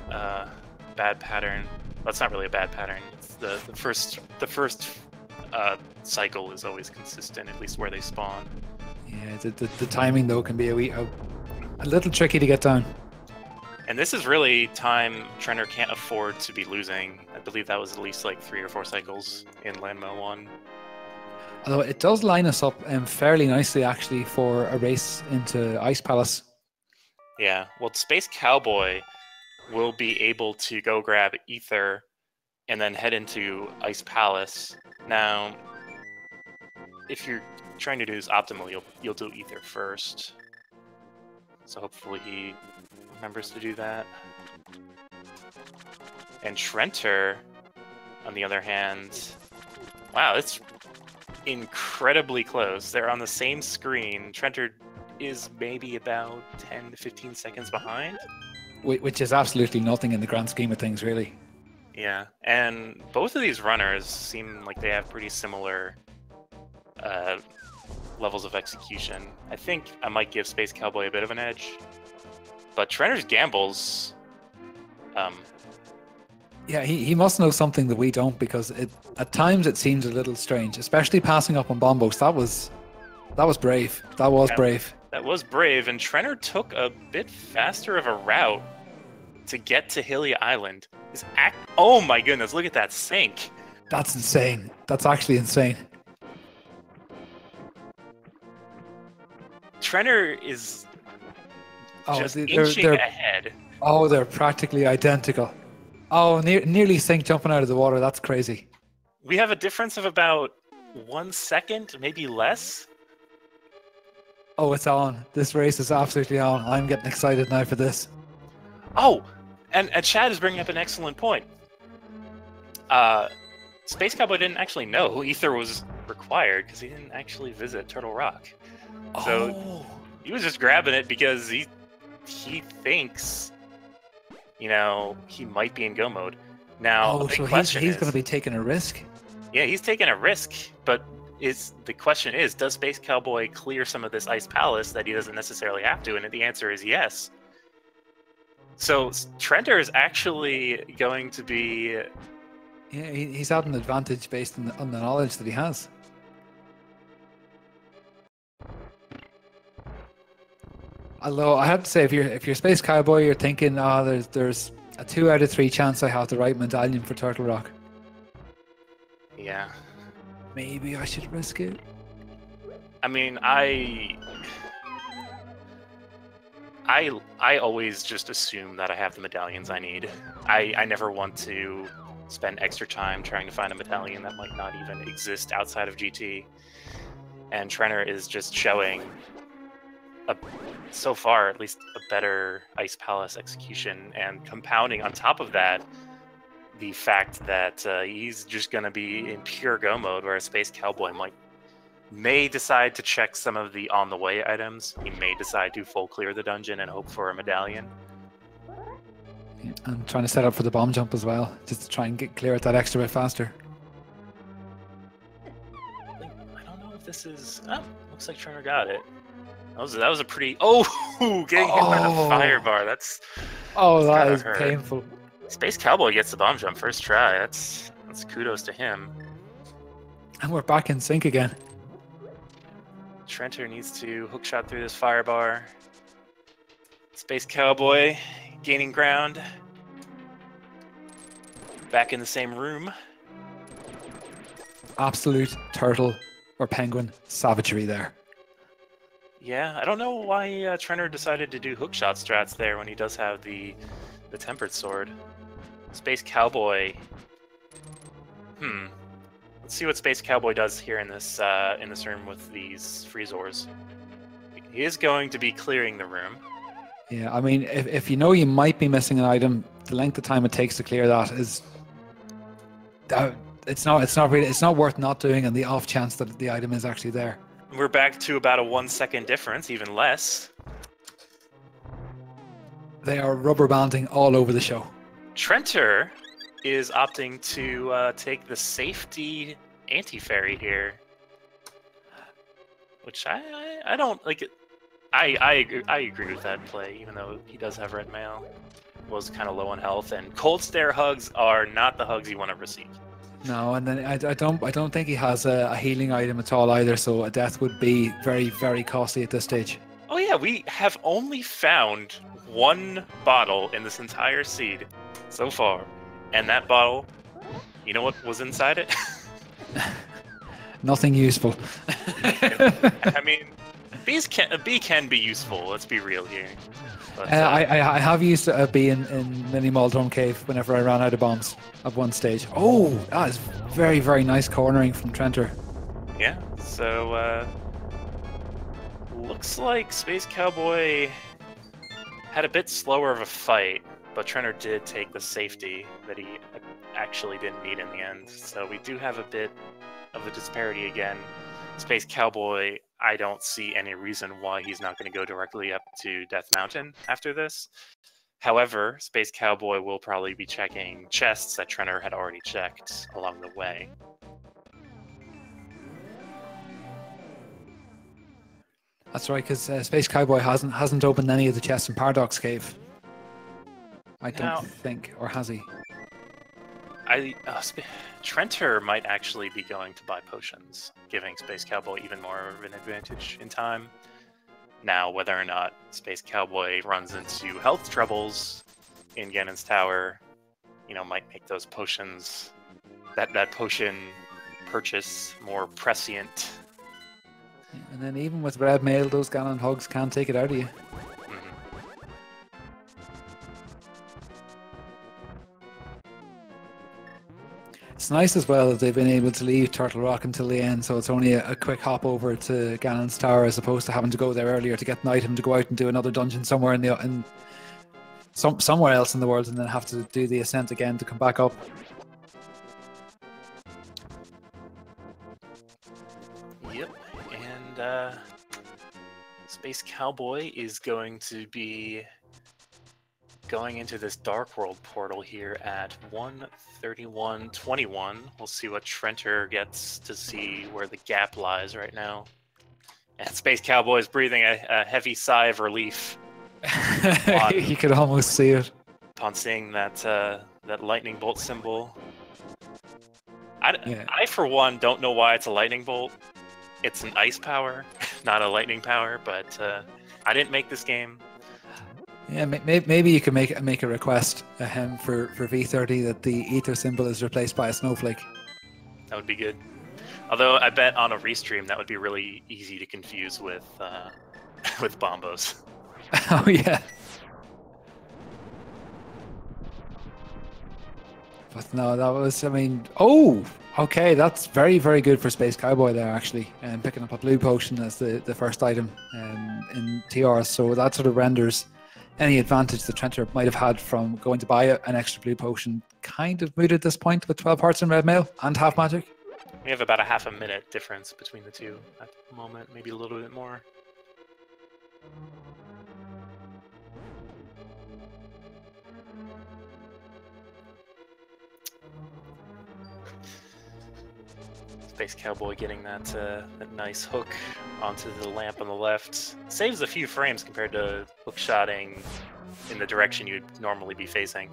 bad pattern. Well, it's not really a bad pattern. It's the first cycle is always consistent, at least where they spawn. Yeah, the timing though can be a little tricky to get down. And this is really time Trenner can't afford to be losing. I believe that was at least like 3 or 4 cycles in Landmo 1. Although it does line us up fairly nicely actually for a race into Ice Palace. Yeah, well, Space Cowboy will be able to go grab Ether and then head into Ice Palace. Now, if you're trying to do this optimally, you'll do Ether first. So hopefully he remembers to do that. And Trenter, on the other hand, wow, it's incredibly close. They're on the same screen. Trenter is maybe about 10 to 15 seconds behind. Which is absolutely nothing in the grand scheme of things, really. Yeah, and both of these runners seem like they have pretty similar levels of execution. I think I might give Space Cowboy a bit of an edge, but Trenner's gambles... Yeah, he must know something that we don't, because at times it seems a little strange, especially passing up on Bombos. That was brave. That was brave. That was brave, and Trenner took a bit faster of a route to get to Hilly Island. Oh my goodness, look at that sink. That's insane. That's actually insane. Trenner is just inching ahead. Oh, they're practically identical. Oh, nearly sink jumping out of the water. That's crazy. We have a difference of about 1 second, maybe less. Oh, it's on. This race is absolutely on. I'm getting excited now for this. Oh, and Chad is bringing up an excellent point. Space Cowboy didn't actually know Ether was required because he didn't actually visit Turtle Rock. So he was just grabbing it because he thinks, you know, he might be in go mode. Now, so he's going to be taking a risk? Yeah, he's taking a risk, but the question is, does Space Cowboy clear some of this Ice Palace that he doesn't necessarily have to? And the answer is yes. So Trenter is actually going to be... Yeah, he's had an advantage based on the knowledge that he has. Although I have to say, if you're Space Cowboy, you're thinking, there's a 2 out of 3 chance I have the right medallion for Turtle Rock. Yeah. Maybe I should risk it. I mean, I always just assume that I have the medallions I need. I never want to spend extra time trying to find a medallion that might not even exist outside of GT. And Trenner is just showing, so far at least, a better Ice Palace execution, and compounding on top of that the fact that he's just going to be in pure go mode, whereas Space Cowboy may decide to check some of the on-the-way items. He may decide to full clear the dungeon and hope for a medallion. Yeah, I'm trying to set up for the bomb jump as well, just to try and clear it that extra bit faster. I don't know if this is... Oh, looks like Trenner got it. That was a pretty... Oh! Getting hit by the fire bar. That is painful. Space Cowboy gets the bomb jump first try. That's kudos to him. And we're back in sync again. Trenter needs to hookshot through this fire bar. Space Cowboy gaining ground. Back in the same room. Absolute turtle or penguin savagery there. Yeah, I don't know why Trenner decided to do hookshot strats there when he does have the tempered sword. Space Cowboy. Let's see what Space Cowboy does here in this room with these Freezors. He is going to be clearing the room. Yeah, I mean, if you know you might be missing an item, the length of time it takes to clear that is it's not worth not doing on the off chance that the item is actually there. We're back to about a 1 second difference, even less. They are rubber banding all over the show. Trenter is opting to take the safety anti-fairy here, which I don't like. I agree with that play, even though he does have red mail. Was kind of low on health, and cold stare hugs are not the hugs you want to receive. No, and then I don't think he has a healing item at all either. So a death would be very, very costly at this stage. Oh yeah, we have only found one bottle in this entire seed so far, and that bottle, you know what was inside it? Nothing useful. I mean, a bee can be useful. Let's be real here. But, I have used a bee in Mini Maldron Cave whenever I ran out of bombs at one stage. Oh, that is very, very nice cornering from Trenter. Yeah, so looks like Space Cowboy had a bit slower of a fight, but Trenter did take the safety that he actually didn't need in the end. So we do have a bit of a disparity again. Space Cowboy, I don't see any reason why he's not going to go directly up to Death Mountain after this. However, Space Cowboy will probably be checking chests that Trenter had already checked along the way. That's right, because Space Cowboy hasn't opened any of the chests in Paradox Cave. I don't think, or has he? Trenter might actually be going to buy potions, giving Space Cowboy even more of an advantage in time. Now, whether or not Space Cowboy runs into health troubles in Ganon's Tower, might make those potions, that potion purchase more prescient. And then even with red mail, those Ganon hugs can't take it out of you. It's nice as well that they've been able to leave Turtle Rock until the end, so it's only a quick hop over to Ganon's Tower as opposed to having to go there earlier to get an item to go out and do another dungeon somewhere somewhere else in the world, and then have to do the ascent again to come back up. Yep, and Space Cowboy is going to be going into this Dark World portal here at 1:31:21. We'll see what Trenter gets to see where the gap lies right now. And Space Cowboy is breathing a heavy sigh of relief. You could almost see it. Upon seeing that lightning bolt symbol. I, for one, don't know why it's a lightning bolt. It's an ice power, not a lightning power, but I didn't make this game. Yeah, maybe you can make a request for V30 that the ether symbol is replaced by a snowflake. That would be good. Although I bet on a restream that would be really easy to confuse with with bombos. Oh yeah. But no, that was, oh, okay, that's very, very good for Space Cowboy there, actually, and picking up a blue potion as the first item in TR, so that sort of renders any advantage that Trenter might have had from going to buy an extra blue potion kind of moot at this point with 12 hearts and red mail and half magic. We have about a half a minute difference between the two at the moment, maybe a little bit more. Space Cowboy getting that nice hook onto the lamp on the left. Saves a few frames compared to hookshotting in the direction you'd normally be facing,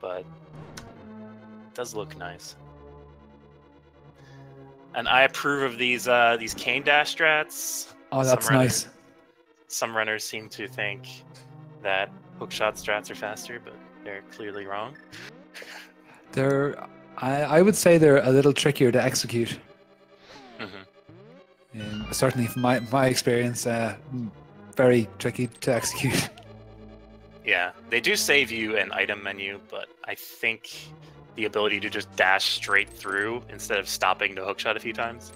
but it does look nice. And I approve of these cane dash strats. Oh, that's nice. Some runners seem to think that hookshot strats are faster, but they're clearly wrong. I would say they're a little trickier to execute. Certainly from my experience, very tricky to execute. Yeah, they do save you an item menu, but I think the ability to just dash straight through instead of stopping to hookshot a few times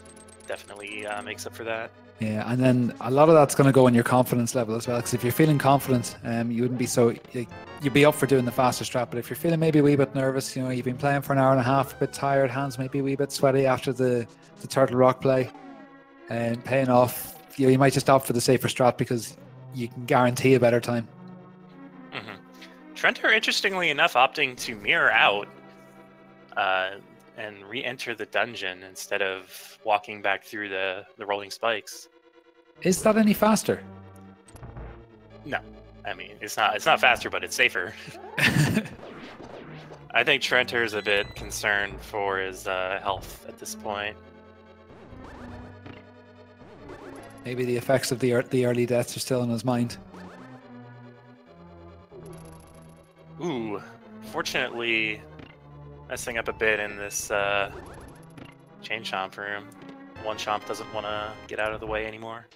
definitely makes up for that. Yeah, and then a lot of that's going to go on your confidence level as well, because if you're feeling confident, you wouldn't be you'd be up for doing the faster strat, but if you're feeling maybe a wee bit nervous, you've been playing for an hour and a half, a bit tired, hands maybe a wee bit sweaty after the Turtle Rock play, and paying off, you might just opt for the safer strat because you can guarantee a better time. Trenter, interestingly enough, opting to mirror out and re-enter the dungeon instead of walking back through the rolling spikes. Is that any faster? No, I mean it's not faster, but it's safer. I think Trenter's a bit concerned for his health at this point. Maybe the effects of the early deaths are still in his mind. Ooh, fortunately, messing up a bit in this chain chomp room. One chomp doesn't want to get out of the way anymore.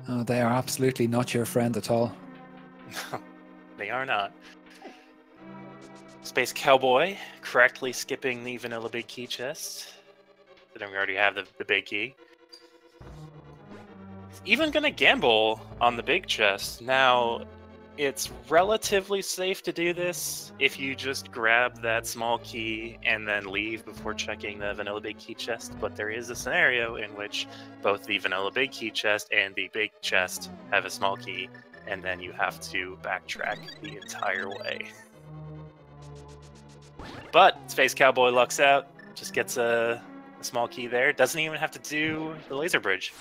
Oh, they are absolutely not your friend at all. No, they are not. Space Cowboy correctly skipping the vanilla big key chest. But then we already have the big key. He's even gonna gamble on the big chest. Now, it's relatively safe to do this if you just grab that small key and then leave before checking the vanilla big key chest, but there is a scenario in which both the vanilla big key chest and the big chest have a small key, and then you have to backtrack the entire way. But Space Cowboy lucks out, just gets a small key there, doesn't even have to do the laser bridge.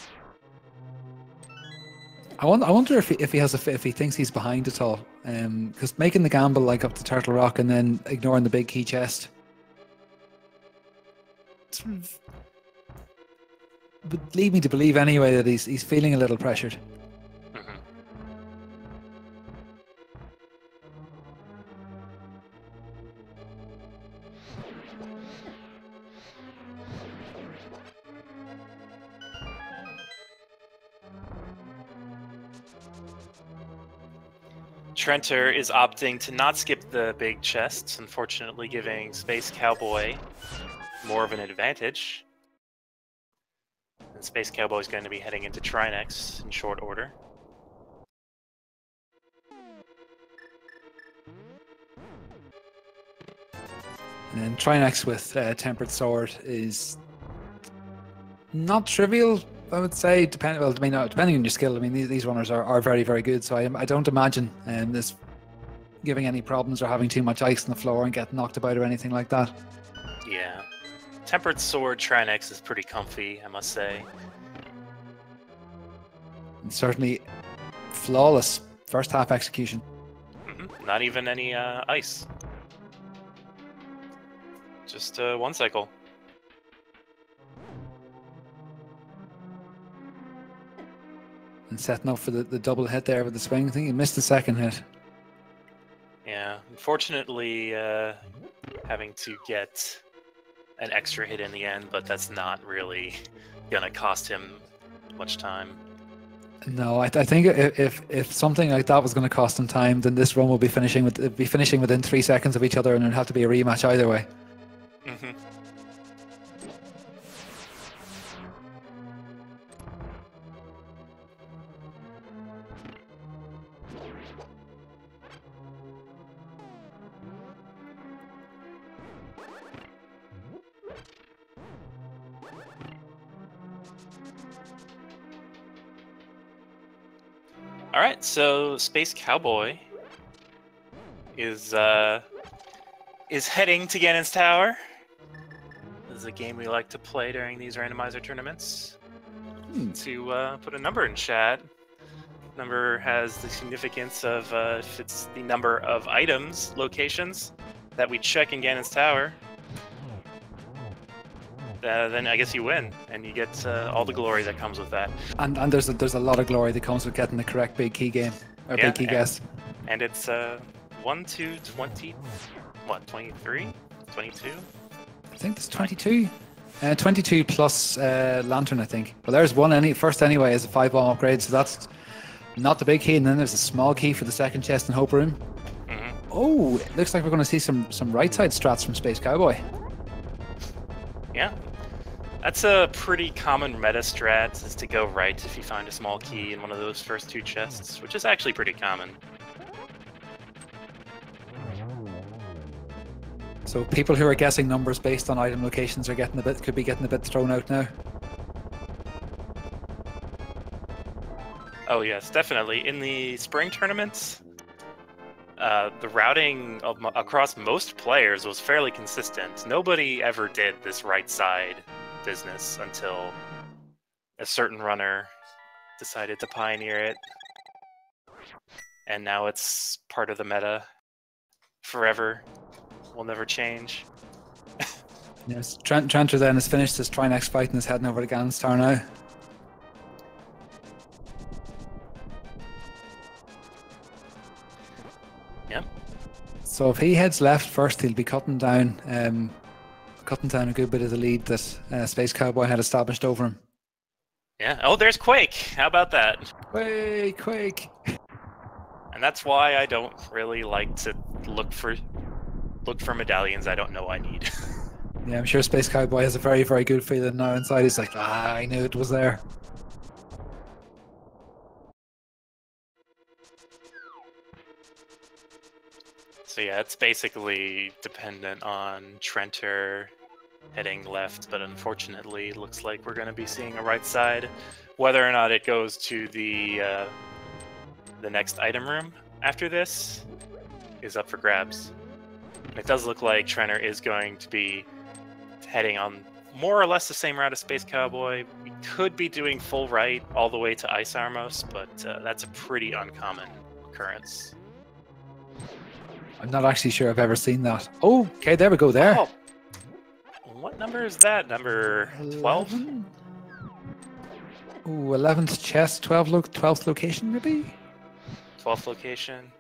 I wonder if he thinks he's behind at all, because making the gamble like up to Turtle Rock and then ignoring the big key chest would lead me to believe anyway that he's feeling a little pressured. Mm-hmm. Trenter is opting to not skip the big chest, unfortunately giving Space Cowboy more of an advantage. And Space Cowboy is going to be heading into Trinexx in short order. And then Trinexx with Tempered Sword is not trivial, I would say. Depending on your skill. I mean, these runners are very, very good. So I don't imagine this giving any problems or having too much ice on the floor and getting knocked about or anything like that. Yeah. Tempered Sword Trinexx is pretty comfy, I must say. And certainly flawless first half execution. Mm-hmm. Not even any ice. Just one cycle. And setting up for the double hit there with the swing. I think he missed the second hit. Yeah, unfortunately having to get an extra hit in the end, but that's not really gonna cost him much time. No, I think if something like that was going to cost him time, then this run will be finishing within 3 seconds of each other, and it'd have to be a rematch either way. Mm-hmm. All right, so Space Cowboy is heading to Ganon's Tower. This is a game we like to play during these randomizer tournaments. To put a number in chat, number has the significance of if it's the number of items, locations that we check in Ganon's Tower, then I guess you win, and you get all the glory that comes with that. And there's a lot of glory that comes with getting the correct big key game or big key guess. And it's 1 to 20, what, 23, 22? I think it's 22. 22 plus Lantern, I think. Well, there's first anyway as a 5-bomb upgrade, so that's not the big key, and then there's a small key for the second chest in Hope Room. Mm-hmm. Oh, it looks like we're going to see some right side strats from Space Cowboy. Yeah. That's a pretty common meta strat, is to go right if you find a small key in one of those first 2 chests, which is actually pretty common. So people who are guessing numbers based on item locations are could be getting a bit thrown out now. Oh yes, definitely. In the spring tournaments, the routing across most players was fairly consistent. Nobody ever did this right side business until a certain runner decided to pioneer it. And now it's part of the meta forever. will never change. Yes, Tranter then has finished his Trinexx fight and is heading over to Ganon's Tower now. Yep. So if he heads left first, he'll be cutting down a good bit of the lead that Space Cowboy had established over him. Yeah. Oh, there's Quake. How about that? Quake! And that's why I don't really like to look for medallions I don't know I need. Yeah, I'm sure Space Cowboy has a very, very good feeling now inside. He's like, I knew it was there. So yeah, it's basically dependent on Trenter heading left, but unfortunately it looks like we're going to be seeing a right side. Whether or not it goes to the next item room after this is up for grabs. It does look like Trenter is going to be heading on more or less the same route as Space Cowboy. We could be doing full right all the way to Ice Armos, but that's a pretty uncommon occurrence. I'm not actually sure I've ever seen that. Oh, okay, there we go there. Oh. What number is that? Number 12? Ooh, 11th chest, 12th location maybe? 12th location.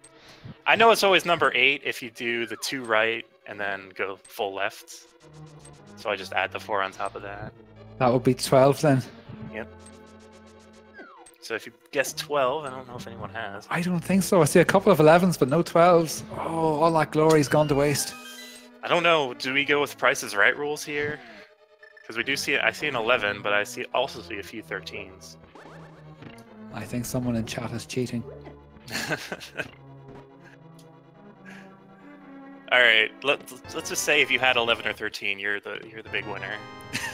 I know it's always number 8 if you do the 2 right and then go full left. So I just add the 4 on top of that. That would be 12 then. Yep. So if you guess 12, I don't know if anyone has. I don't think so. I see a couple of 11s, but no 12s. Oh, all that glory's gone to waste. I don't know. Do we go with Price is Right rules here? Because we do see, I see an 11, but I also see a few 13s. I think someone in chat is cheating. All right, let's just say if you had 11 or 13, you're the big winner.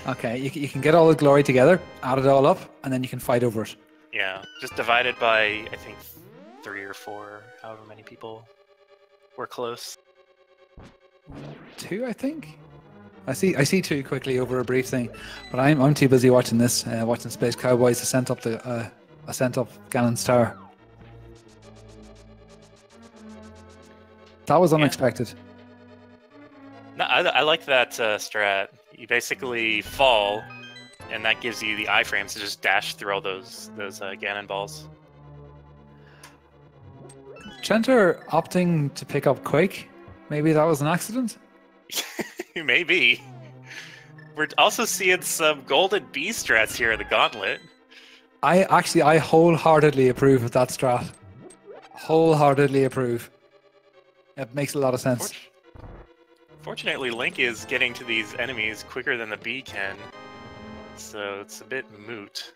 Okay, you can get all the glory together, add it all up, and then you can fight over it. Yeah, just divide it by I think 3 or 4, however many people were close. 2, I think. I see 2 quickly over a brief thing, but I'm too busy watching this, watching Space Cowboys ascent up Ganon's Tower. That was unexpected. No, I like that strat. You basically fall, and that gives you the iframes to just dash through all those Ganon balls. Trenter opting to pick up Quake. Maybe that was an accident? Maybe. We're also seeing some golden bee strats here in the Gauntlet. I wholeheartedly approve of that strat. Wholeheartedly approve. It makes a lot of sense. Fortunately, Link is getting to these enemies quicker than the bee can, so it's a bit moot.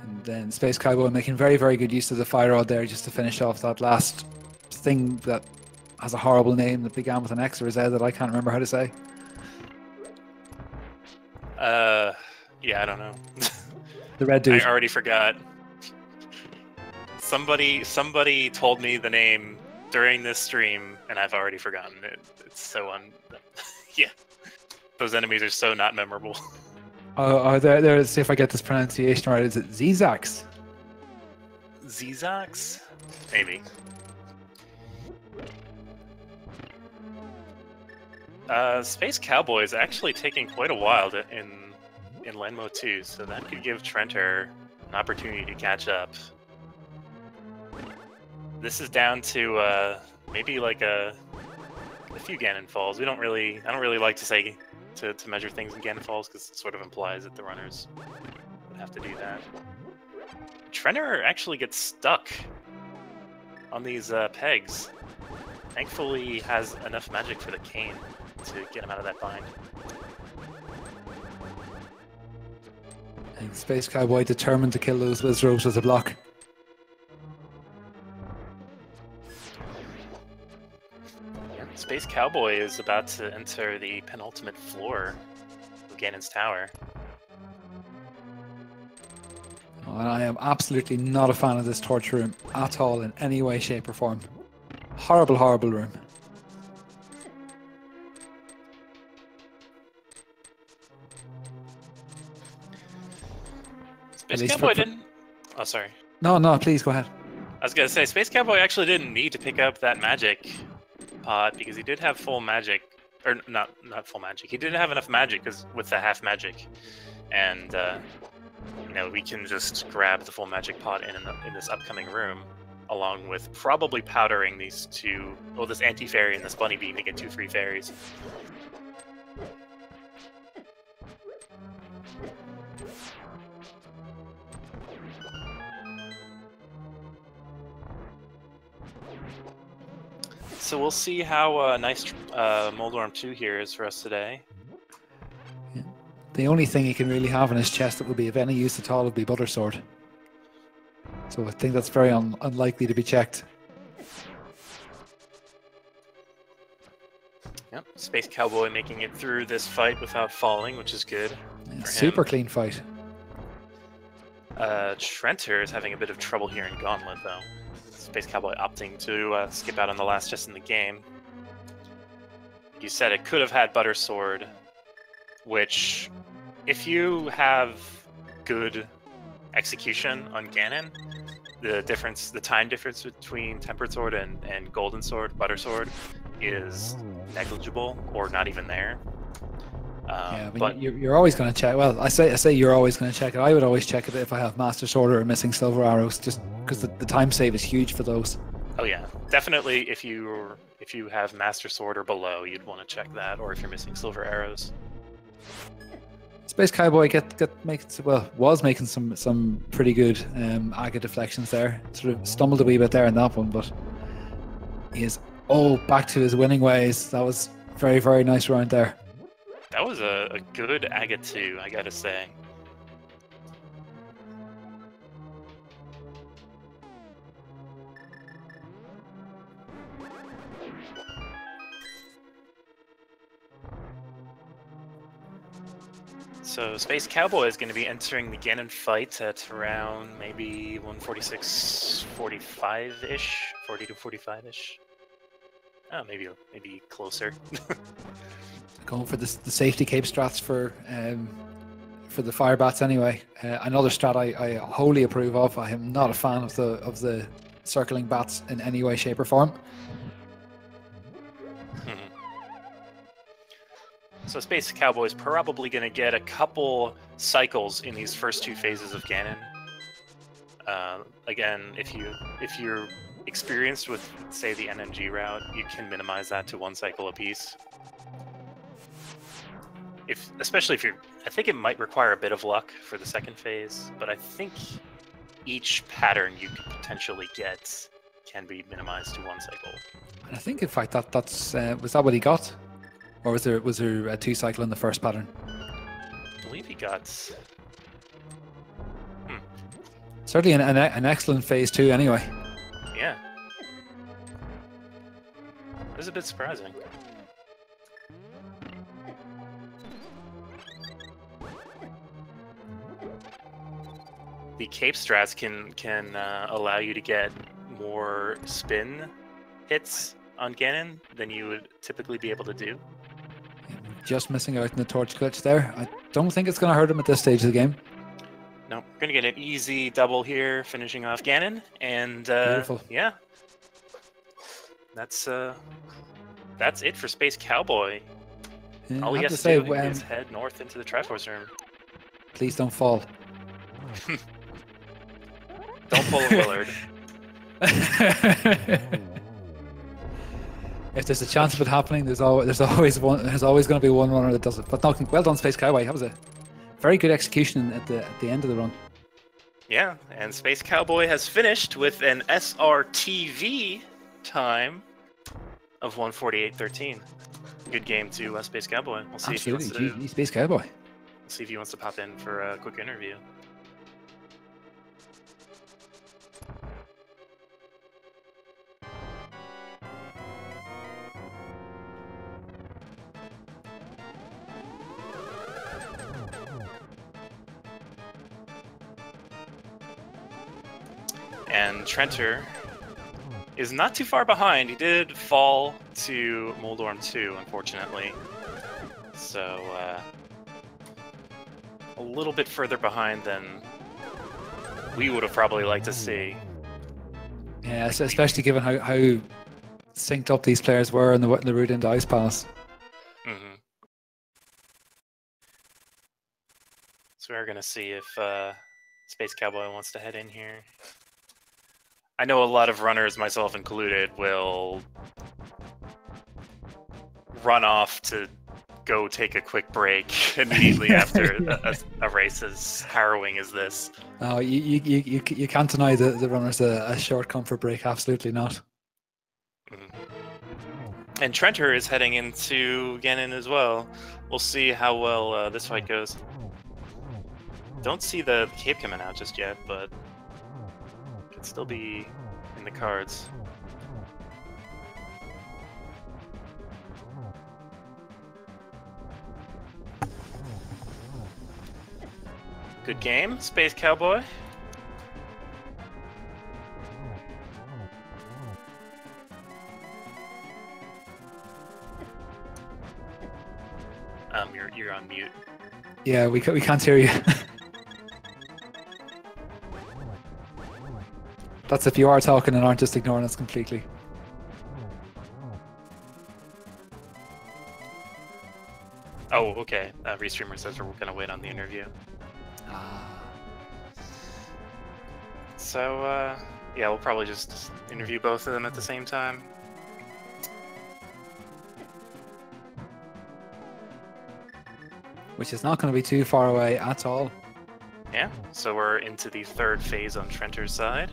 And then Space Cowboy making very, very good use of the fire rod there just to finish off that last thing that has a horrible name that began with an X or a Z that I can't remember how to say. Yeah, I don't know. The red dude. I already forgot. Somebody told me the name during this stream, and I've already forgotten it. It's so yeah. Those enemies are so not memorable. Oh, there. Let's see if I get this pronunciation right. Is it Zizax? Zizax? Maybe. Space Cowboy is actually taking quite a while in Lenmo 2, so that could give Trenter an opportunity to catch up. This is down to maybe like a few Ganon falls. I don't really like to say to measure things in Ganon falls because it sort of implies that the runners would have to do that. Trenter actually gets stuck on these pegs. Thankfully, he has enough magic for the cane to get him out of that bind. And Space Cowboy determined to kill those Wizrobes with a block. Yeah, Space Cowboy is about to enter the penultimate floor of Ganon's Tower. Oh, and I am absolutely not a fan of this torch room at all in any way, shape or form. Horrible, horrible room. Space Cowboy didn't... Oh, sorry. No, please go ahead. I was going to say, Space Cowboy actually didn't need to pick up that magic pod because he did have full magic. Or not full magic. He didn't have enough magic with the half magic. And, you know, we can just grab the full magic pod in this upcoming room, along with probably powdering these two... Well, this anti-fairy and this bunny beam to get 2 free fairies. So we'll see how nice Moldorm 2 here is for us today. Yeah. The only thing he can really have in his chest that would be of any use at all would be Butter Sword. So I think that's very unlikely to be checked. Yep, Space Cowboy making it through this fight without falling, which is good. Yeah, super clean fight. Trenter is having a bit of trouble here in Gauntlet, though. Space Cowboy opting to skip out on the last chest in the game. You said it could have had Butter Sword, which, if you have good execution on Ganon, the time difference between Tempered Sword and Golden Sword, Butter Sword, is negligible or not even there. Yeah, but you're always going to check. Well, I say you're always going to check it. I would always check it if I have Master Sword or missing Silver Arrows, just because the time save is huge for those. Oh yeah, definitely. If you have Master Sword or below, you'd want to check that, or if you're missing Silver Arrows. Space Cowboy was making some pretty good Aga deflections there. Sort of stumbled a wee bit there in that one, but he is back to his winning ways. That was very, very nice round there. That was a good Aga 2, I gotta say. So Space Cowboy is going to be entering the Ganon fight at around maybe 146, 45-ish, 40 to 45-ish. Oh, maybe closer. Going for the safety cape strats for the fire bats anyway. Another strat I wholly approve of. I am not a fan of the circling bats in any way, shape, or form. So Space Cowboy is probably going to get a couple cycles in these first 2 phases of Ganon. Again, if you're experienced with, say, the NMG route, you can minimize that to 1 cycle apiece. Especially if I think it might require a bit of luck for the 2nd phase, but I think each pattern you could potentially get can be minimized to 1 cycle. And I think, in fact, that's was that what he got, or was there a 2 cycle in the first pattern? I believe he got. Certainly an excellent phase 2, anyway. Yeah, it was a bit surprising. The cape strats can allow you to get more spin hits on Ganon than you would typically be able to do. Just missing out in the torch glitch there. I don't think it's going to hurt him at this stage of the game. No, we're going to get an easy double here, finishing off Ganon, and beautiful. Yeah, that's it for Space Cowboy. Yeah, all he has to do is head north into the Triforce room. Please don't fall. Don't pull a Willard. If there's a chance of it happening, there's always going to be one runner that does it. But no, well done, Space Cowboy. That was a very good execution at the end of the run. Yeah, and Space Cowboy has finished with an SRTV time of 148.13. Good game to Space Cowboy. We'll see Absolutely. if he wants to. Space Cowboy. We'll see if he wants to pop in for a quick interview. And Trenter is not too far behind. He did fall to Moldorm 2, unfortunately. So, a little bit further behind than we would have probably liked to see. Yeah, so especially given how synced up these players were in the route into Ice Pass. Mm-hmm. So we're gonna see if Space Cowboy wants to head in here. I know a lot of runners, myself included, will run off to go take a quick break immediately after a race as harrowing as this. Oh, you can't deny the runners a short comfort break. Absolutely not. Mm-hmm. And Trenter is heading into Ganon as well. We'll see how well this fight goes. Don't see the cape coming out just yet, but could still be in the cards. Good game, Space Cowboy. You're on mute. Yeah, we can't hear you. That's if you are talking and aren't just ignoring us completely. Oh, okay. Restreamer says we're gonna wait on the interview. So, yeah, we'll probably just interview both of them at the same time. Which is not going to be too far away at all. Yeah, so we're into the third phase on Trenter's side.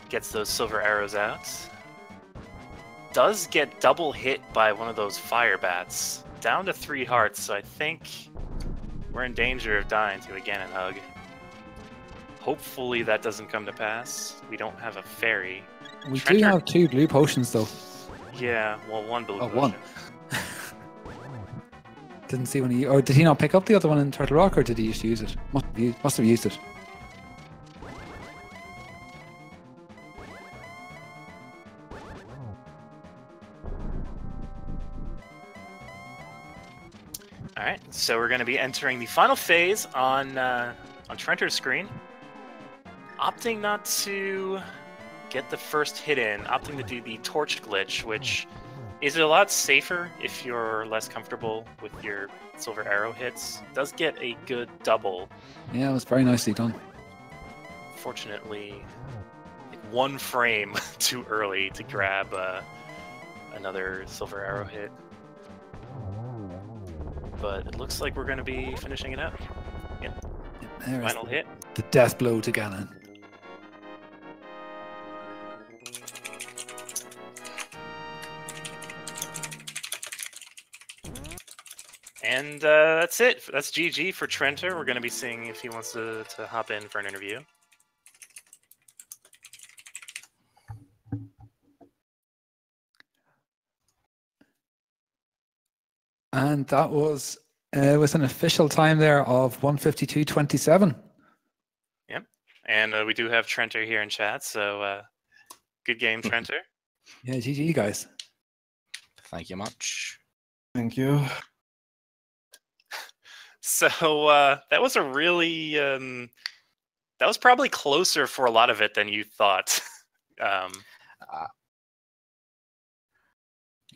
Gets those silver arrows out. Does get double hit by one of those fire bats. Down to 3 hearts, so I think we're in danger of dying to a Ganon hug. Hopefully that doesn't come to pass. We don't have a fairy. We do have 2 blue potions, though. Yeah, well, 1 blue potion. 1. Didn't see when he... Or did he not pick up the other one in Turtle Rock, or did he just use it? Must have used it. Alright, so we're going to be entering the final phase on Trenter's screen. Opting not to get the first hit in, opting to do the torch glitch, which is a lot safer if you're less comfortable with your silver arrow hits. It does get a good double. Yeah, it was very nicely done. Fortunately, 1 frame too early to grab another silver arrow hit. But it looks like we're going to be finishing it up. Yep. Final hit. The death blow to Ganon. And that's it. That's GG for Trenter. We're going to be seeing if he wants to hop in for an interview. And that was with an official time there of 1:52:27. Yep. And we do have Trenter here in chat, so good game, Trenter. Yeah, GG, guys. Thank you much. Thank you. So that was a really that was probably closer for a lot of it than you thought.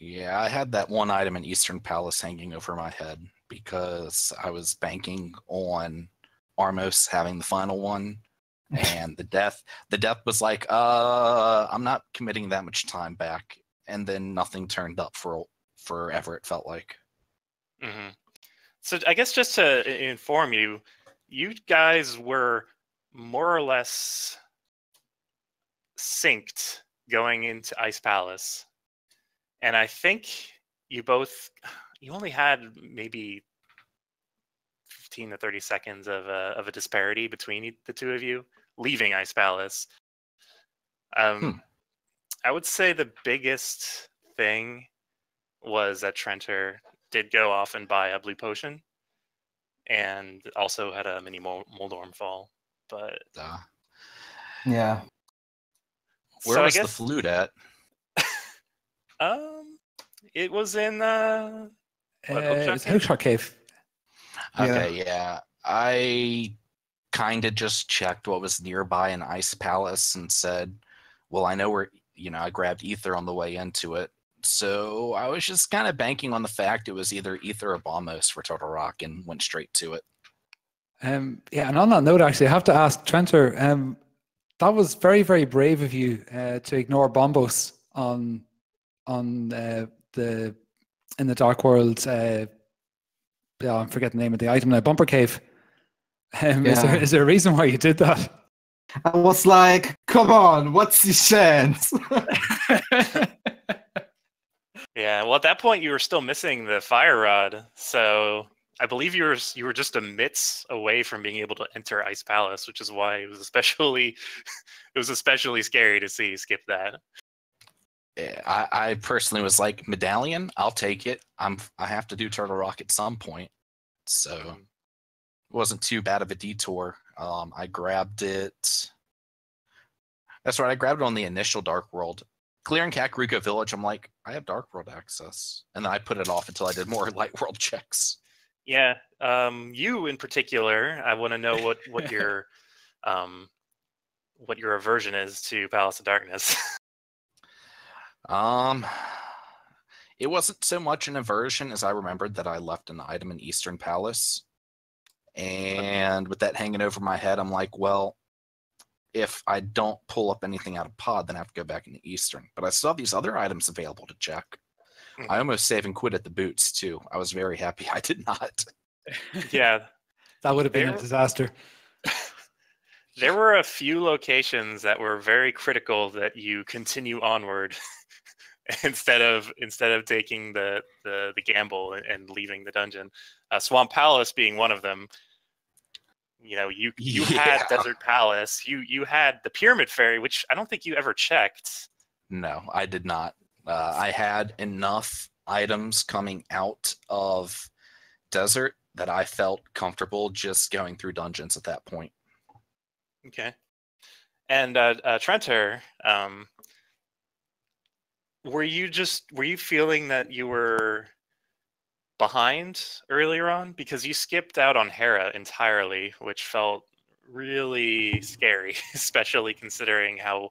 Yeah, I had that one item in Eastern Palace hanging over my head because I was banking on Armos having the final one, and the death was like, I'm not committing that much time back, and then nothing turned up for forever. It felt like. Mm-hmm. So I guess just to inform you, you guys were more or less synced going into Ice Palace. And I think you only had maybe 15 to 30 seconds of a disparity between the two of you leaving Ice Palace. I would say the biggest thing was that Trenter did go off and buy a blue potion, and also had a mini Moldorm fall. But yeah, where was the flute at? It was in Hookshot Cave. Okay, yeah. I kind of just checked what was nearby in Ice Palace and said, well, I know where, I grabbed Ether on the way into it. So I was just kind of banking on the fact it was either Ether or Bombos for Turtle Rock and went straight to it. Yeah, and on that note, actually, I have to ask Trenter, that was very, very brave of you to ignore Bombos in the Dark World. I'm forgetting the name of the item now. Bumper Cave. Is there a reason why you did that? I was like, come on, what's the chance? Yeah, well, at that point, you were still missing the fire rod, so I believe you were just a mitts away from being able to enter Ice Palace, which is why it was especially scary to see you skip that. Yeah, I personally was like, Medallion, I'll take it. I have to do Turtle Rock at some point, so it wasn't too bad of a detour. I grabbed it. That's right, I grabbed it on the initial Dark World. Clearing Kakariko Village, I'm like, I have Dark World access, and then I put it off until I did more Light World checks. Yeah, you in particular, I want to know what your aversion is to Palace of Darkness. It wasn't so much an aversion as I remembered that I left an item in Eastern Palace, and with that hanging over my head, I'm like, well, if I don't pull up anything out of pod, then I have to go back into Eastern. But I still have these other items available to check. Mm-hmm. I almost save and quit at the boots, too. I was very happy I did not. Yeah. That would have been a disaster. There were a few locations that were very critical that you continue onward instead of taking the gamble and leaving the dungeon. Swamp Palace being one of them. You had Desert Palace. You had the Pyramid Ferry, which I don't think you ever checked. No, I did not. I had enough items coming out of Desert that I felt comfortable just going through dungeons at that point. Okay. And Trenter, were you feeling that you were behind earlier on? Because you skipped out on Hera entirely, which felt really scary, especially considering how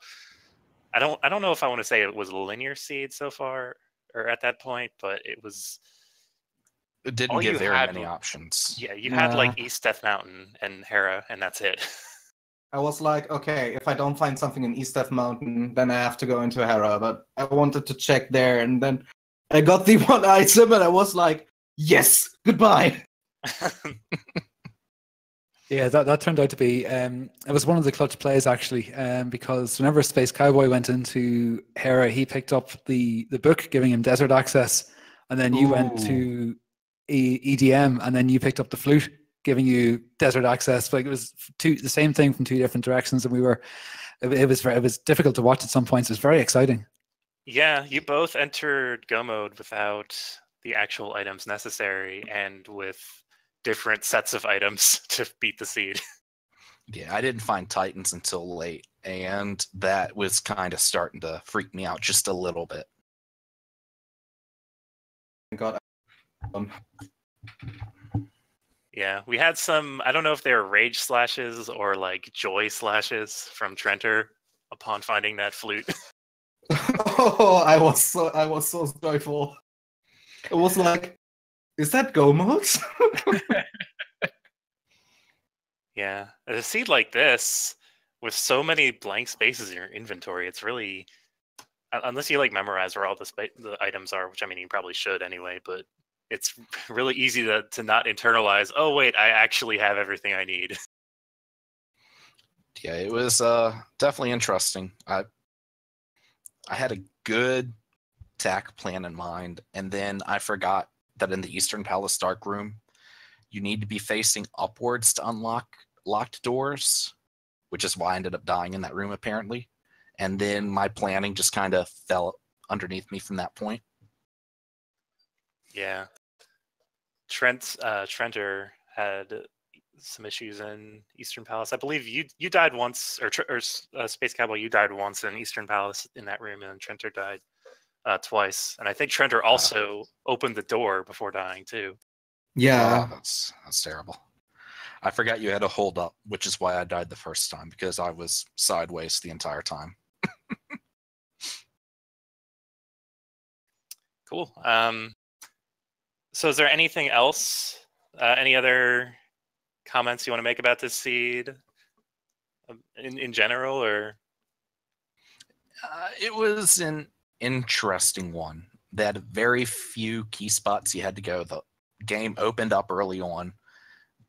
I don't know if I want to say it was linear seed so far or at that point, but it didn't give very many options. Yeah, you had like East Death Mountain and Hera, and that's it. I was like, okay, if I don't find something in East Death Mountain, then I have to go into Hera. But I wanted to check there, and then I got the one item, and I was like, yes, goodbye. Yeah, that turned out to be it was one of the clutch plays actually, because whenever Space Cowboy went into Hera, he picked up the book giving him desert access, and then you went to EDM, and then you picked up the flute giving you desert access. Like it was the same thing from two different directions, and it was difficult to watch at some points. It was very exciting. Yeah, you both entered Go mode without the actual items necessary, and with different sets of items to beat the seed. Yeah, I didn't find Titans until late, and that was kind of starting to freak me out just a little bit. God. Yeah, we had some, I don't know if they were rage slashes or like joy slashes from Trenter upon finding that flute. Oh, I was so joyful. It was like, is that Go mode? Yeah, a seed like this with so many blank spaces in your inventory, it's really, unless you like memorize where all the items are, which I mean you probably should anyway, but it's really easy to not internalize, oh wait, I actually have everything I need. Yeah, it was definitely interesting. I had a good attack plan in mind, and then I forgot that in the Eastern Palace Dark Room, you need to be facing upwards to unlock locked doors, which is why I ended up dying in that room apparently. And then my planning just kind of fell underneath me from that point. Yeah. Trenter had some issues in Eastern Palace. I believe you died once, or Space Cowboy, you died once in Eastern Palace in that room, and Trenter died twice. And I think Trenter also opened the door before dying too. Yeah, that's terrible. I forgot you had a hold up, which is why I died the first time, because I was sideways the entire time. Cool. So is there anything else? Any other comments you want to make about this seed in general, or? It was an interesting one. They had very few key spots you had to go. The game opened up early on,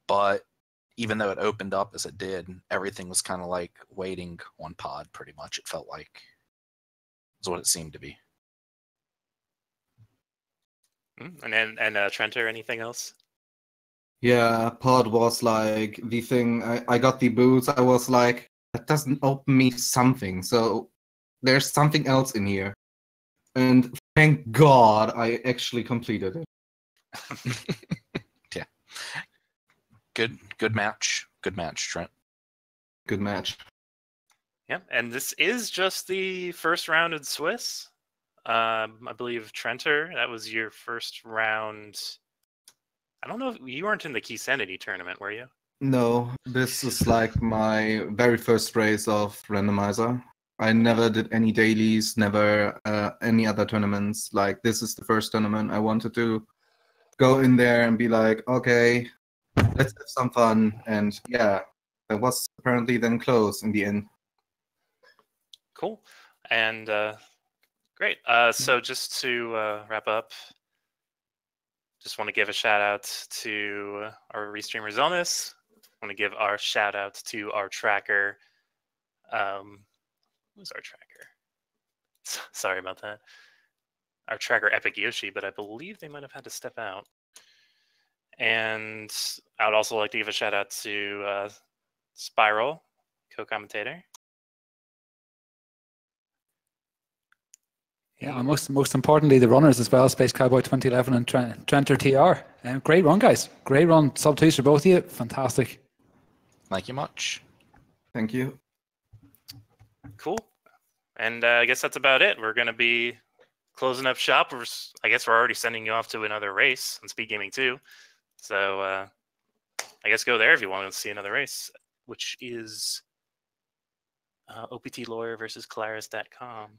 but even though it opened up as it did, everything was kind of like waiting on pod, pretty much. It felt like is what it seemed to be. And Trent, or anything else? Yeah, pod was like the thing. I got the boots. I was like, that doesn't open me something. So there's something else in here. And thank God I actually completed it. Yeah. Good match. Good match, Trent. Good match. Yeah, and this is just the first round in Swiss. I believe Trenter, that was your first round. I don't know if you weren't in the Key Sanity tournament, were you? No, this is like my very first race of Randomizer. I never did any dailies, never any other tournaments. Like, this is the first tournament I wanted to go in there and be like, okay, let's have some fun. And yeah, that was apparently then close in the end. Cool. And great. So just to wrap up, just want to give a shout out to our restreamer Zonus. Want to give our shout out to our tracker. Who's our tracker? Sorry about that. Our tracker Epic Yoshi, but I believe they might have had to step out. And I would also like to give a shout out to Spiral, co-commentator. Yeah, and most importantly, the runners as well, Spacecowboy2011 and Trenter TR. Great run, guys. Great run. Sub 2s for both of you. Fantastic. Thank you much. Thank you. Cool. And I guess that's about it. We're going to be closing up shop. I guess we're already sending you off to another race on Speed Gaming 2. So I guess go there if you want to see another race, which is OPT Lawyer versus Claris.com.